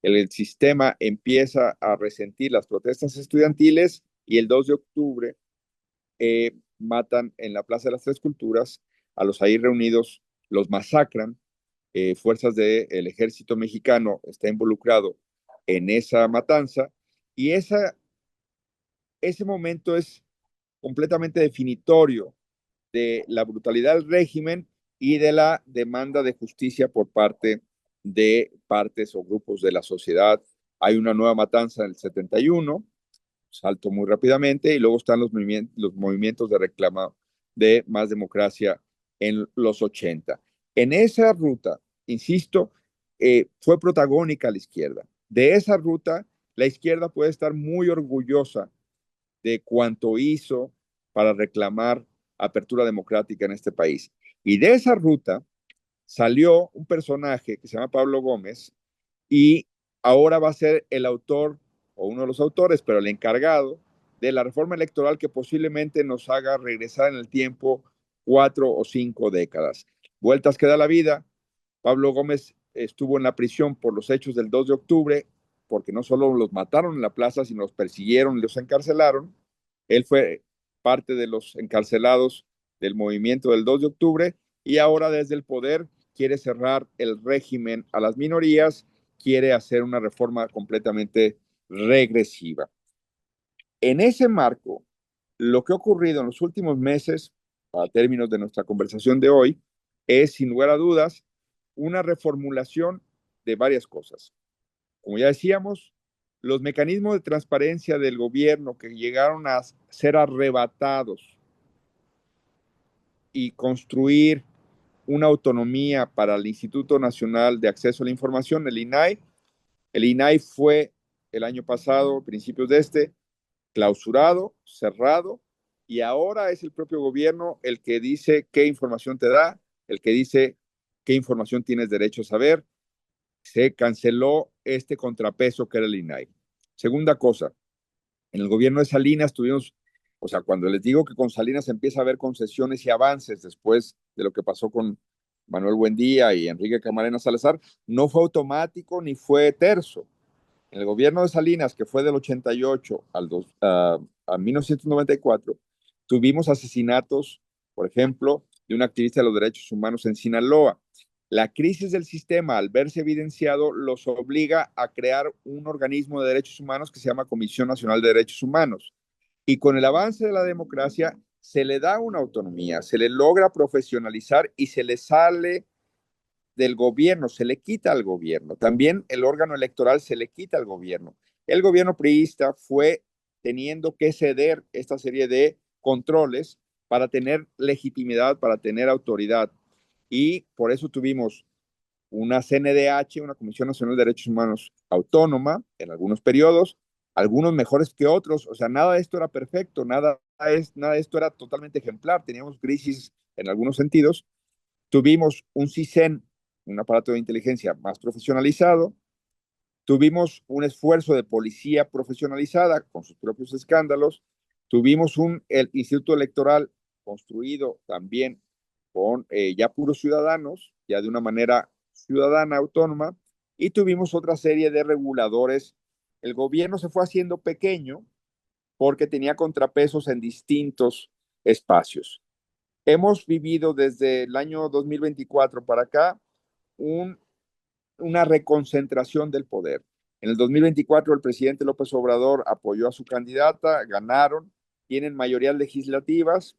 El sistema empieza a resentir las protestas estudiantiles y el 2 de octubre matan en la Plaza de las Tres Culturas a los ahí reunidos, los masacran. Fuerzas del ejército mexicano está involucrado en esa matanza y ese momento es completamente definitorio de la brutalidad del régimen y de la demanda de justicia por parte de partes o grupos de la sociedad. Hay una nueva matanza en el 71, salto muy rápidamente, y luego están los movimientos de reclama de más democracia en los 80. En esa ruta, insisto, fue protagónica la izquierda. De esa ruta, la izquierda puede estar muy orgullosa de cuánto hizo para reclamar apertura democrática en este país. Y de esa ruta salió un personaje que se llama Pablo Gómez y ahora va a ser el autor o uno de los autores, pero el encargado de la reforma electoral que posiblemente nos haga regresar en el tiempo 4 o 5 décadas. Vueltas que da la vida. Pablo Gómez estuvo en la prisión por los hechos del 2 de octubre, porque no solo los mataron en la plaza, sino los persiguieron y los encarcelaron. Él fue parte de los encarcelados del movimiento del 2 de octubre y ahora desde el poder quiere cerrar el régimen a las minorías, quiere hacer una reforma completamente regresiva. En ese marco, lo que ha ocurrido en los últimos meses, a términos de nuestra conversación de hoy, es sin lugar a dudas una reformulación de varias cosas. Como ya decíamos, los mecanismos de transparencia del gobierno que llegaron a ser arrebatados y construir una autonomía para el Instituto Nacional de Acceso a la Información, el INAI. El INAI fue el año pasado, principios de clausurado, cerrado, y ahora es el propio gobierno el que dice qué información te da, el que dice qué información tienes derecho a saber. Se canceló este contrapeso que era el INAI. Segunda cosa, en el gobierno de Salinas tuvimos, o sea, cuando les digo que con Salinas empieza a haber concesiones y avances después de lo que pasó con Manuel Buendía y Enrique Camarena Salazar, no fue automático ni fue terso. En el gobierno de Salinas, que fue del 88 a 1994, tuvimos asesinatos, por ejemplo, de un activista de los derechos humanos en Sinaloa. La crisis del sistema, al verse evidenciado, los obliga a crear un organismo de derechos humanos que se llama Comisión Nacional de Derechos Humanos. Y con el avance de la democracia se le da una autonomía, se le logra profesionalizar y se le sale del gobierno, se le quita al gobierno. También el órgano electoral se le quita al gobierno. El gobierno priista fue teniendo que ceder esta serie de controles para tener legitimidad, para tener autoridad. Y por eso tuvimos una CNDH, una Comisión Nacional de Derechos Humanos autónoma en algunos periodos, algunos mejores que otros. O sea, nada de esto era perfecto, nada de esto era totalmente ejemplar. Teníamos crisis en algunos sentidos. Tuvimos un CISEN, un aparato de inteligencia más profesionalizado. Tuvimos un esfuerzo de policía profesionalizada con sus propios escándalos. Tuvimos el Instituto Electoral construido también con ya puros ciudadanos, ya de una manera ciudadana autónoma. Y tuvimos otra serie de reguladores. El gobierno se fue haciendo pequeño porque tenía contrapesos en distintos espacios. Hemos vivido desde el año 2024 para acá un, una reconcentración del poder. En el 2024 el presidente López Obrador apoyó a su candidata, ganaron, tienen mayorías legislativas,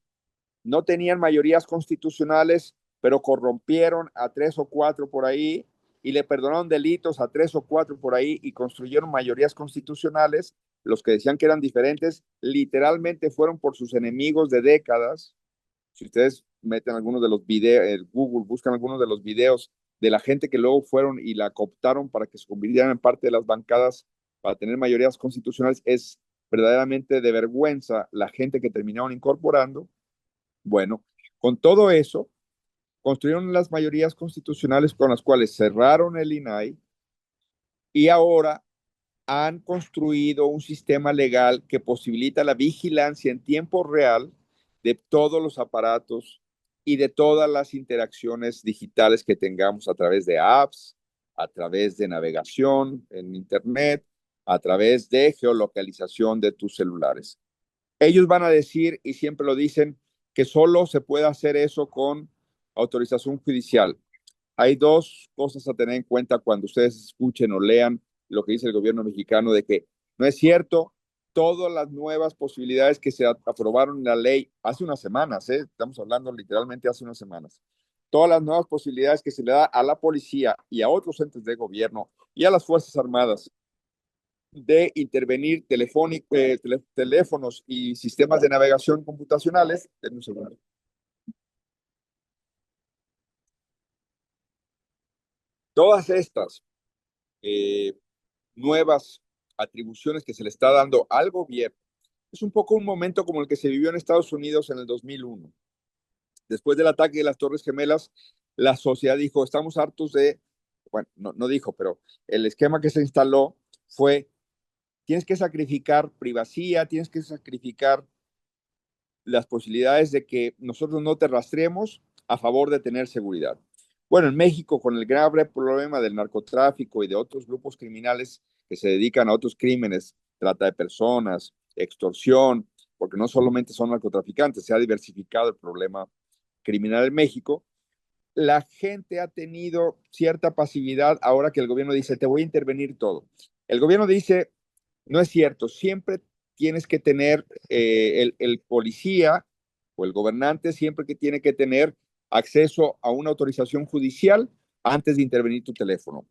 no tenían mayorías constitucionales, pero corrompieron a 3 o 4 por ahí y le perdonaron delitos a 3 o 4 por ahí y construyeron mayorías constitucionales. Los que decían que eran diferentes, literalmente fueron por sus enemigos de décadas. Si ustedes meten algunos de los videos, Google, buscan algunos de los videos de la gente que luego fueron y la cooptaron para que se convirtieran en parte de las bancadas para tener mayorías constitucionales, es verdaderamente de vergüenza la gente que terminaron incorporando. Bueno, con todo eso, construyeron las mayorías constitucionales con las cuales cerraron el INAI y ahora han construido un sistema legal que posibilita la vigilancia en tiempo real de todos los aparatos y de todas las interacciones digitales que tengamos a través de apps, a través de navegación en Internet, a través de geolocalización de tus celulares. Ellos van a decir, y siempre lo dicen, que solo se puede hacer eso con autorización judicial. Hay dos cosas a tener en cuenta cuando ustedes escuchen o lean lo que dice el gobierno mexicano de que no es cierto. Todas las nuevas posibilidades que se aprobaron en la ley hace unas semanas, estamos hablando literalmente hace unas semanas, todas las nuevas posibilidades que se le da a la policía y a otros entes de gobierno y a las Fuerzas Armadas de intervenir teléfonos y sistemas de navegación computacionales. En un segundo. Todas estas eh, nuevas atribuciones que se le está dando al gobierno. Es un poco un momento como el que se vivió en Estados Unidos en el 2001. Después del ataque de las Torres Gemelas, la sociedad dijo, estamos hartos de, bueno, no dijo, pero el esquema que se instaló fue, tienes que sacrificar privacidad, tienes que sacrificar las posibilidades de que nosotros no te rastremos a favor de tener seguridad. Bueno, en México, con el grave problema del narcotráfico y de otros grupos criminales que se dedican a otros crímenes, trata de personas, extorsión, porque no solamente son narcotraficantes, se ha diversificado el problema criminal en México. La gente ha tenido cierta pasividad ahora que el gobierno dice, te voy a intervenir todo. El gobierno dice, no es cierto, siempre tienes que tener el policía o el gobernante, siempre que tiene que tener acceso a una autorización judicial antes de intervenir tu teléfono.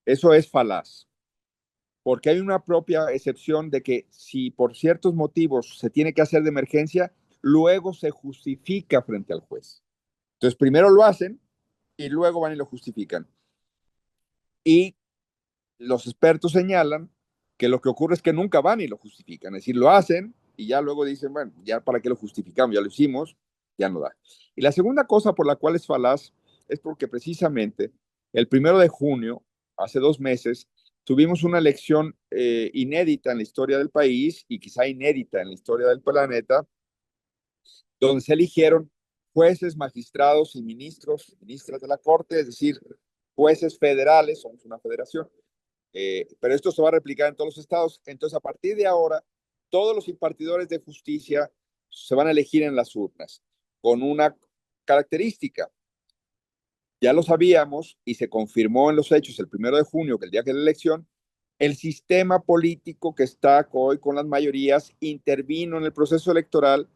Eso es falaz, porque hay una propia excepción de que si por ciertos motivos se tiene que hacer de emergencia, luego se justifica frente al juez. Entonces, primero lo hacen y luego van y lo justifican. Y los expertos señalan que lo que ocurre es que nunca van y lo justifican, es decir, lo hacen y ya luego dicen, bueno, ya para qué lo justificamos, ya lo hicimos, ya no da. Y la segunda cosa por la cual es falaz es porque precisamente el 1 de junio, hace 2 meses, tuvimos una elección inédita en la historia del país y quizá inédita en la historia del planeta, donde se eligieron jueces, magistrados y ministros, ministras de la Corte, es decir, jueces federales, somos una federación, pero esto se va a replicar en todos los estados. Entonces, a partir de ahora, todos los impartidores de justicia se van a elegir en las urnas con una característica. Ya lo sabíamos y se confirmó en los hechos el 1 de junio, que el día de la elección, el sistema político que está hoy con las mayorías intervino en el proceso electoral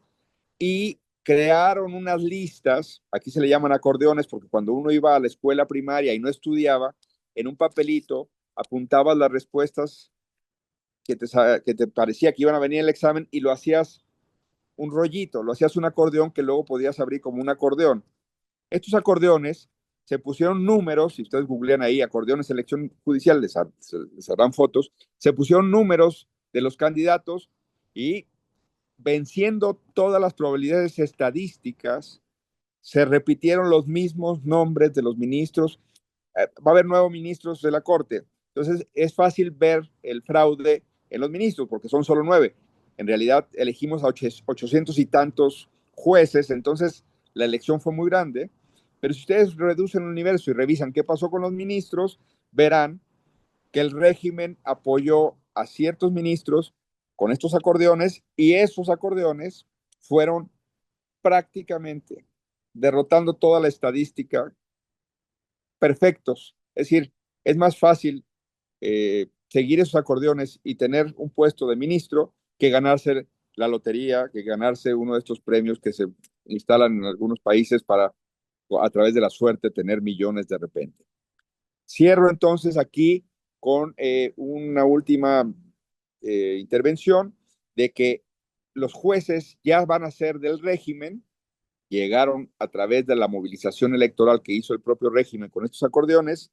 y crearon unas listas, aquí se le llaman acordeones, porque cuando uno iba a la escuela primaria y no estudiaba, en un papelito apuntabas las respuestas que te parecía que iban a venir en el examen y lo hacías un rollito, lo hacías un acordeón que luego podías abrir como un acordeón. Estos acordeones se pusieron números, si ustedes googlean ahí, acordeones elección judicial, les harán fotos, se pusieron números de los candidatos y venciendo todas las probabilidades estadísticas, se repitieron los mismos nombres de los ministros. Va a haber nuevos ministros de la Corte. Entonces, es fácil ver el fraude en los ministros, porque son solo 9. En realidad, elegimos a 800 y tantos jueces, entonces la elección fue muy grande. Pero si ustedes reducen el universo y revisan qué pasó con los ministros, verán que el régimen apoyó a ciertos ministros con estos acordeones y esos acordeones fueron prácticamente derrotando toda la estadística perfectos. Es decir, es más fácil seguir esos acordeones y tener un puesto de ministro que ganarse la lotería, que ganarse uno de estos premios que se instalan en algunos países para a través de la suerte tener millones de repente. Cierro entonces aquí con una última intervención de que los jueces ya van a ser del régimen, llegaron a través de la movilización electoral que hizo el propio régimen con estos acordeones,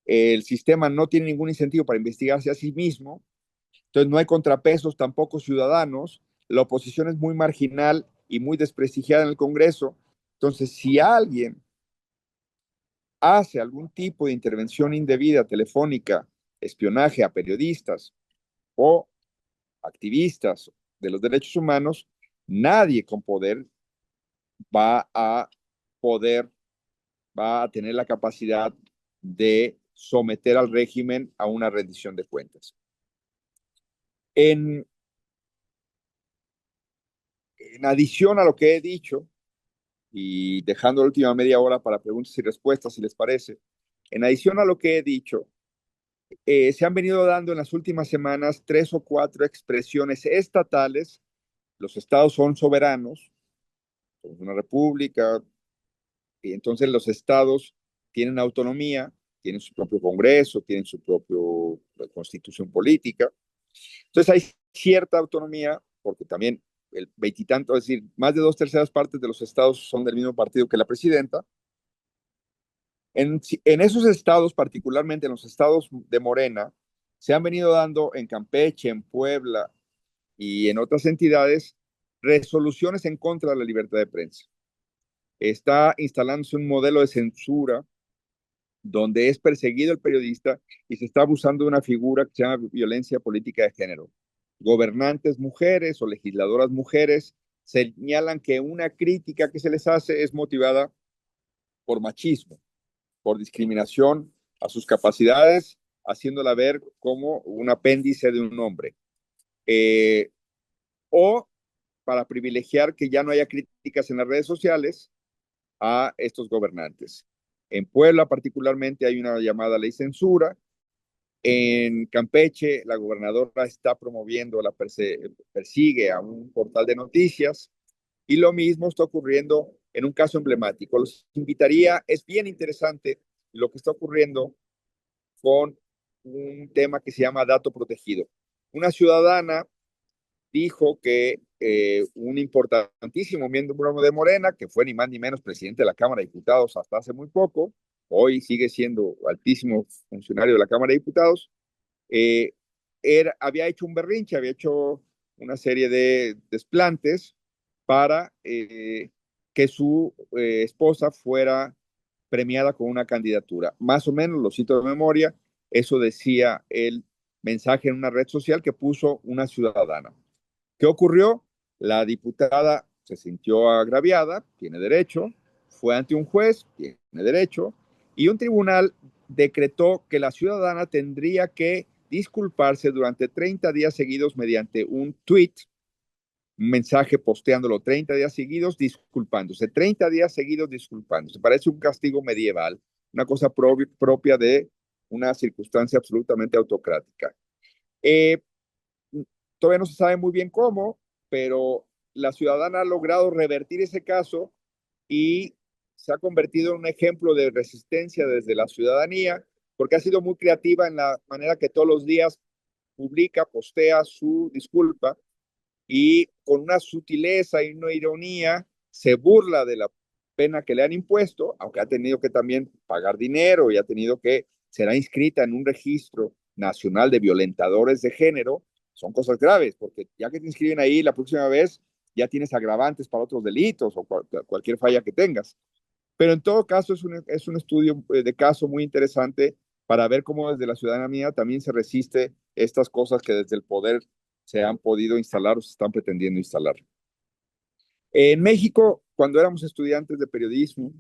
el sistema no tiene ningún incentivo para investigarse a sí mismo, entonces no hay contrapesos tampoco ciudadanos, la oposición es muy marginal y muy desprestigiada en el Congreso, entonces si alguien hace algún tipo de intervención indebida telefónica, espionaje a periodistas o activistas de los derechos humanos, nadie con poder va a poder, va a tener la capacidad de someter al régimen a una rendición de cuentas. En, en adición a lo que he dicho, y dejando la última media hora para preguntas y respuestas, si les parece, en adición a lo que he dicho, se han venido dando en las últimas semanas 3 o 4 expresiones estatales. Los estados son soberanos, somos una república, y entonces los estados tienen autonomía, tienen su propio Congreso, tienen su propia constitución política. Entonces hay cierta autonomía, porque también el veintitanto, es decir, más de 2/3 partes de los estados son del mismo partido que la presidenta. En esos estados, particularmente en los estados de Morena, se han venido dando en Campeche, en Puebla y en otras entidades resoluciones en contra de la libertad de prensa. Está instalándose un modelo de censura donde es perseguido el periodista y se está abusando de una figura que se llama violencia política de género. Gobernantes mujeres o legisladoras mujeres señalan que una crítica que se les hace es motivada por machismo, por discriminación a sus capacidades, haciéndola ver como un apéndice de un hombre. O para privilegiar que ya no haya críticas en las redes sociales a estos gobernantes. En Puebla particularmente hay una llamada ley censura. En Campeche la gobernadora está promoviendo, persigue a un portal de noticias y lo mismo está ocurriendo en un caso emblemático. Los invitaría, es bien interesante lo que está ocurriendo con un tema que se llama dato protegido. Una ciudadana dijo que un importantísimo miembro de Morena, que fue ni más ni menos presidente de la Cámara de Diputados hasta hace muy poco, hoy sigue siendo altísimo funcionario de la Cámara de Diputados, eh, había hecho un berrinche, había hecho una serie de desplantes para que su esposa fuera premiada con una candidatura. Más o menos, lo cito de memoria, eso decía el mensaje en una red social que puso una ciudadana. ¿Qué ocurrió? La diputada se sintió agraviada, tiene derecho, fue ante un juez, tiene derecho, y un tribunal decretó que la ciudadana tendría que disculparse durante 30 días seguidos mediante un tweet, un mensaje posteándolo 30 días seguidos, disculpándose, 30 días seguidos disculpándose. Parece un castigo medieval, una cosa propia de una circunstancia absolutamente autocrática. Eh, Todavía no se sabe muy bien cómo, pero la ciudadana ha logrado revertir ese caso y se ha convertido en un ejemplo de resistencia desde la ciudadanía, porque ha sido muy creativa en la manera que todos los días publica, postea su disculpa y con una sutileza y una ironía se burla de la pena que le han impuesto, aunque ha tenido que también pagar dinero y ha tenido que, será inscrita en un registro nacional de violentadores de género. Son cosas graves, porque ya que te inscriben ahí, la próxima vez ya tienes agravantes para otros delitos o cualquier falla que tengas. Pero en todo caso es un estudio de caso muy interesante para ver cómo desde la ciudadanía también se resiste estas cosas que desde el poder se han podido instalar o se están pretendiendo instalar. En México, cuando éramos estudiantes de periodismo,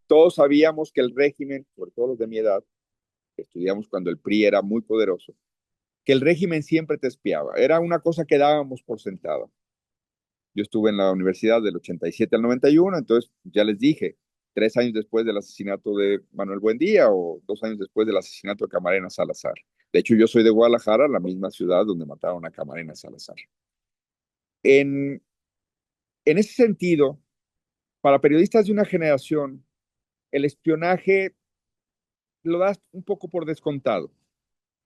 todos sabíamos que el régimen, sobre todo los de mi edad, que estudiamos cuando el PRI era muy poderoso, que el régimen siempre te espiaba. Era una cosa que dábamos por sentada. Yo estuve en la universidad del 87 al 91, entonces ya les dije, 3 años después del asesinato de Manuel Buendía o 2 años después del asesinato de Camarena Salazar. De hecho, yo soy de Guadalajara, la misma ciudad donde mataron a Camarena Salazar. En, en ese sentido, para periodistas de una generación, el espionaje lo das un poco por descontado.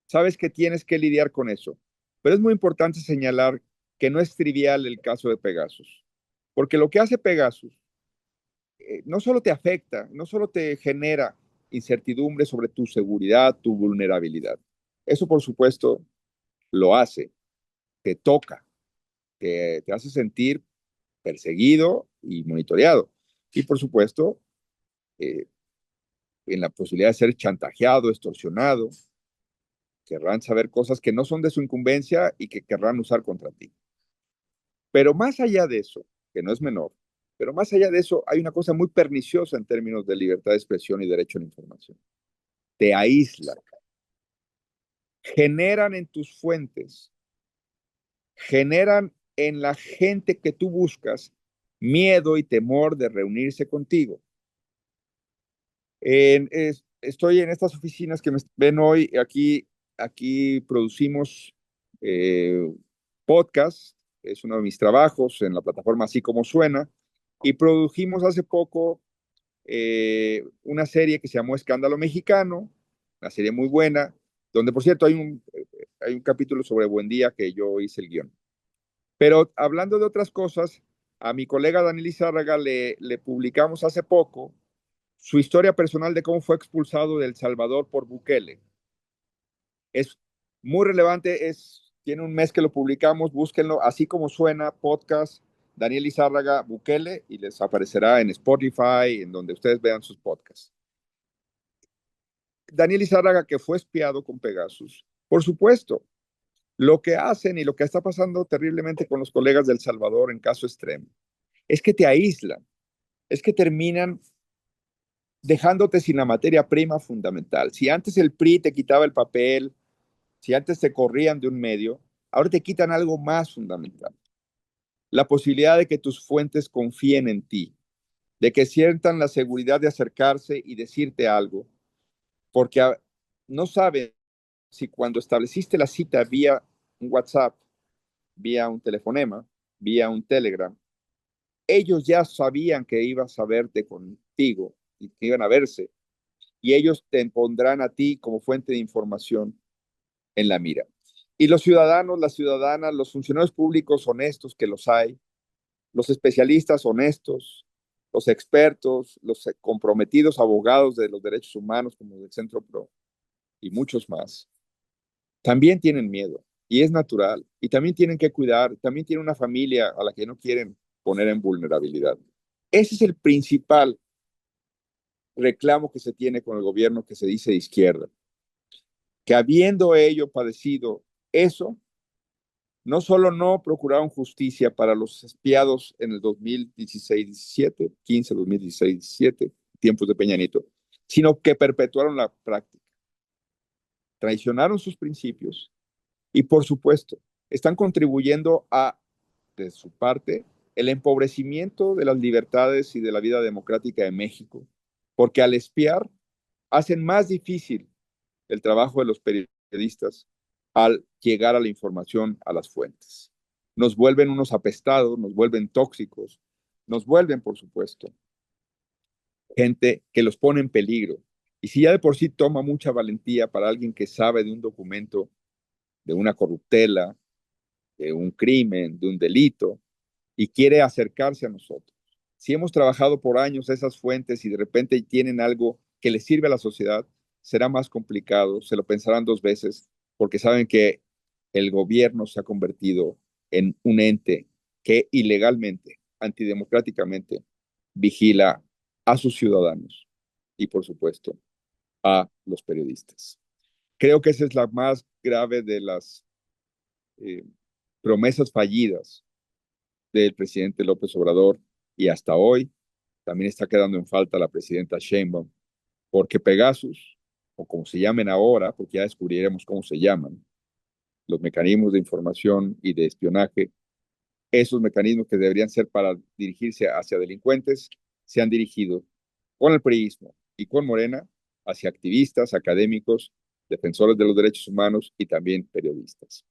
Sabes que tienes que lidiar con eso. Pero es muy importante señalar que no es trivial el caso de Pegasus. Porque lo que hace Pegasus no solo te afecta, no solo te genera incertidumbre sobre tu seguridad, tu vulnerabilidad. Eso, por supuesto, lo hace, te toca, te hace sentir perseguido y monitoreado. Y, por supuesto, eh, en la posibilidad de ser chantajeado, extorsionado, querrán saber cosas que no son de su incumbencia y que querrán usar contra ti. Pero más allá de eso, que no es menor, pero más allá de eso, hay una cosa muy perniciosa en términos de libertad de expresión y derecho a la información. Te aísla, generan en tus fuentes, generan en la gente que tú buscas miedo y temor de reunirse contigo. Estoy en estas oficinas que me ven hoy, aquí producimos eh, podcast, es uno de mis trabajos en la plataforma Así Como Suena, y produjimos hace poco una serie que se llamó Escándalo Mexicano, una serie muy buena, donde por cierto hay un capítulo sobre Buendía que yo hice el guión. Pero hablando de otras cosas, a mi colega Daniel Izárraga le publicamos hace poco su historia personal de cómo fue expulsado de El Salvador por Bukele. Es muy relevante, tiene un mes que lo publicamos, búsquenlo, Así Como Suena, podcast, Daniel Izárraga, Bukele, y les aparecerá en Spotify, en donde ustedes vean sus podcasts. Daniel Izárraga, que fue espiado con Pegasus, por supuesto, lo que hacen y lo que está pasando terriblemente con los colegas del Salvador en caso extremo, es que te aíslan, es que terminan dejándote sin la materia prima fundamental. Si antes el PRI te quitaba el papel, si antes te corrían de un medio, ahora te quitan algo más fundamental. La posibilidad de que tus fuentes confíen en ti, de que sientan la seguridad de acercarse y decirte algo, porque no saben si cuando estableciste la cita vía un WhatsApp, vía un telefonema, vía un Telegram, ellos ya sabían que ibas a verte contigo y que iban a verse y ellos te pondrán a ti como fuente de información en la mira. Y los ciudadanos, las ciudadanas, los funcionarios públicos honestos que los hay, los especialistas honestos, los expertos, los comprometidos abogados de los derechos humanos como del Centro PRO y muchos más, también tienen miedo y es natural y también tienen que cuidar, también tienen una familia a la que no quieren poner en vulnerabilidad. Ese es el principal reclamo que se tiene con el gobierno que se dice de izquierda, que habiendo ello padecido eso, no solo no procuraron justicia para los espiados en el 2016-17, 15, 2016-17, tiempos de Peña Nieto, sino que perpetuaron la práctica, traicionaron sus principios y, por supuesto, están contribuyendo a, de su parte, el empobrecimiento de las libertades y de la vida democrática de México, porque al espiar hacen más difícil el trabajo de los periodistas al llegar a la información, a las fuentes. Nos vuelven unos apestados, nos vuelven tóxicos, nos vuelven, por supuesto, gente que los pone en peligro. Y si ya de por sí toma mucha valentía para alguien que sabe de un documento, de una corruptela, de un crimen, de un delito, y quiere acercarse a nosotros. Si hemos trabajado por años esas fuentes y de repente tienen algo que les sirve a la sociedad, será más complicado, se lo pensarán dos veces, porque saben que el gobierno se ha convertido en un ente que ilegalmente, antidemocráticamente, vigila a sus ciudadanos y, por supuesto, a los periodistas. Creo que esa es la más grave de las eh, promesas fallidas del presidente López Obrador y hasta hoy también está quedando en falta la presidenta Sheinbaum, porque Pegasus, o como se llamen ahora, porque ya descubriremos cómo se llaman, los mecanismos de información y de espionaje, esos mecanismos que deberían ser para dirigirse hacia delincuentes, se han dirigido con el priismo y con Morena hacia activistas, académicos, defensores de los derechos humanos y también periodistas.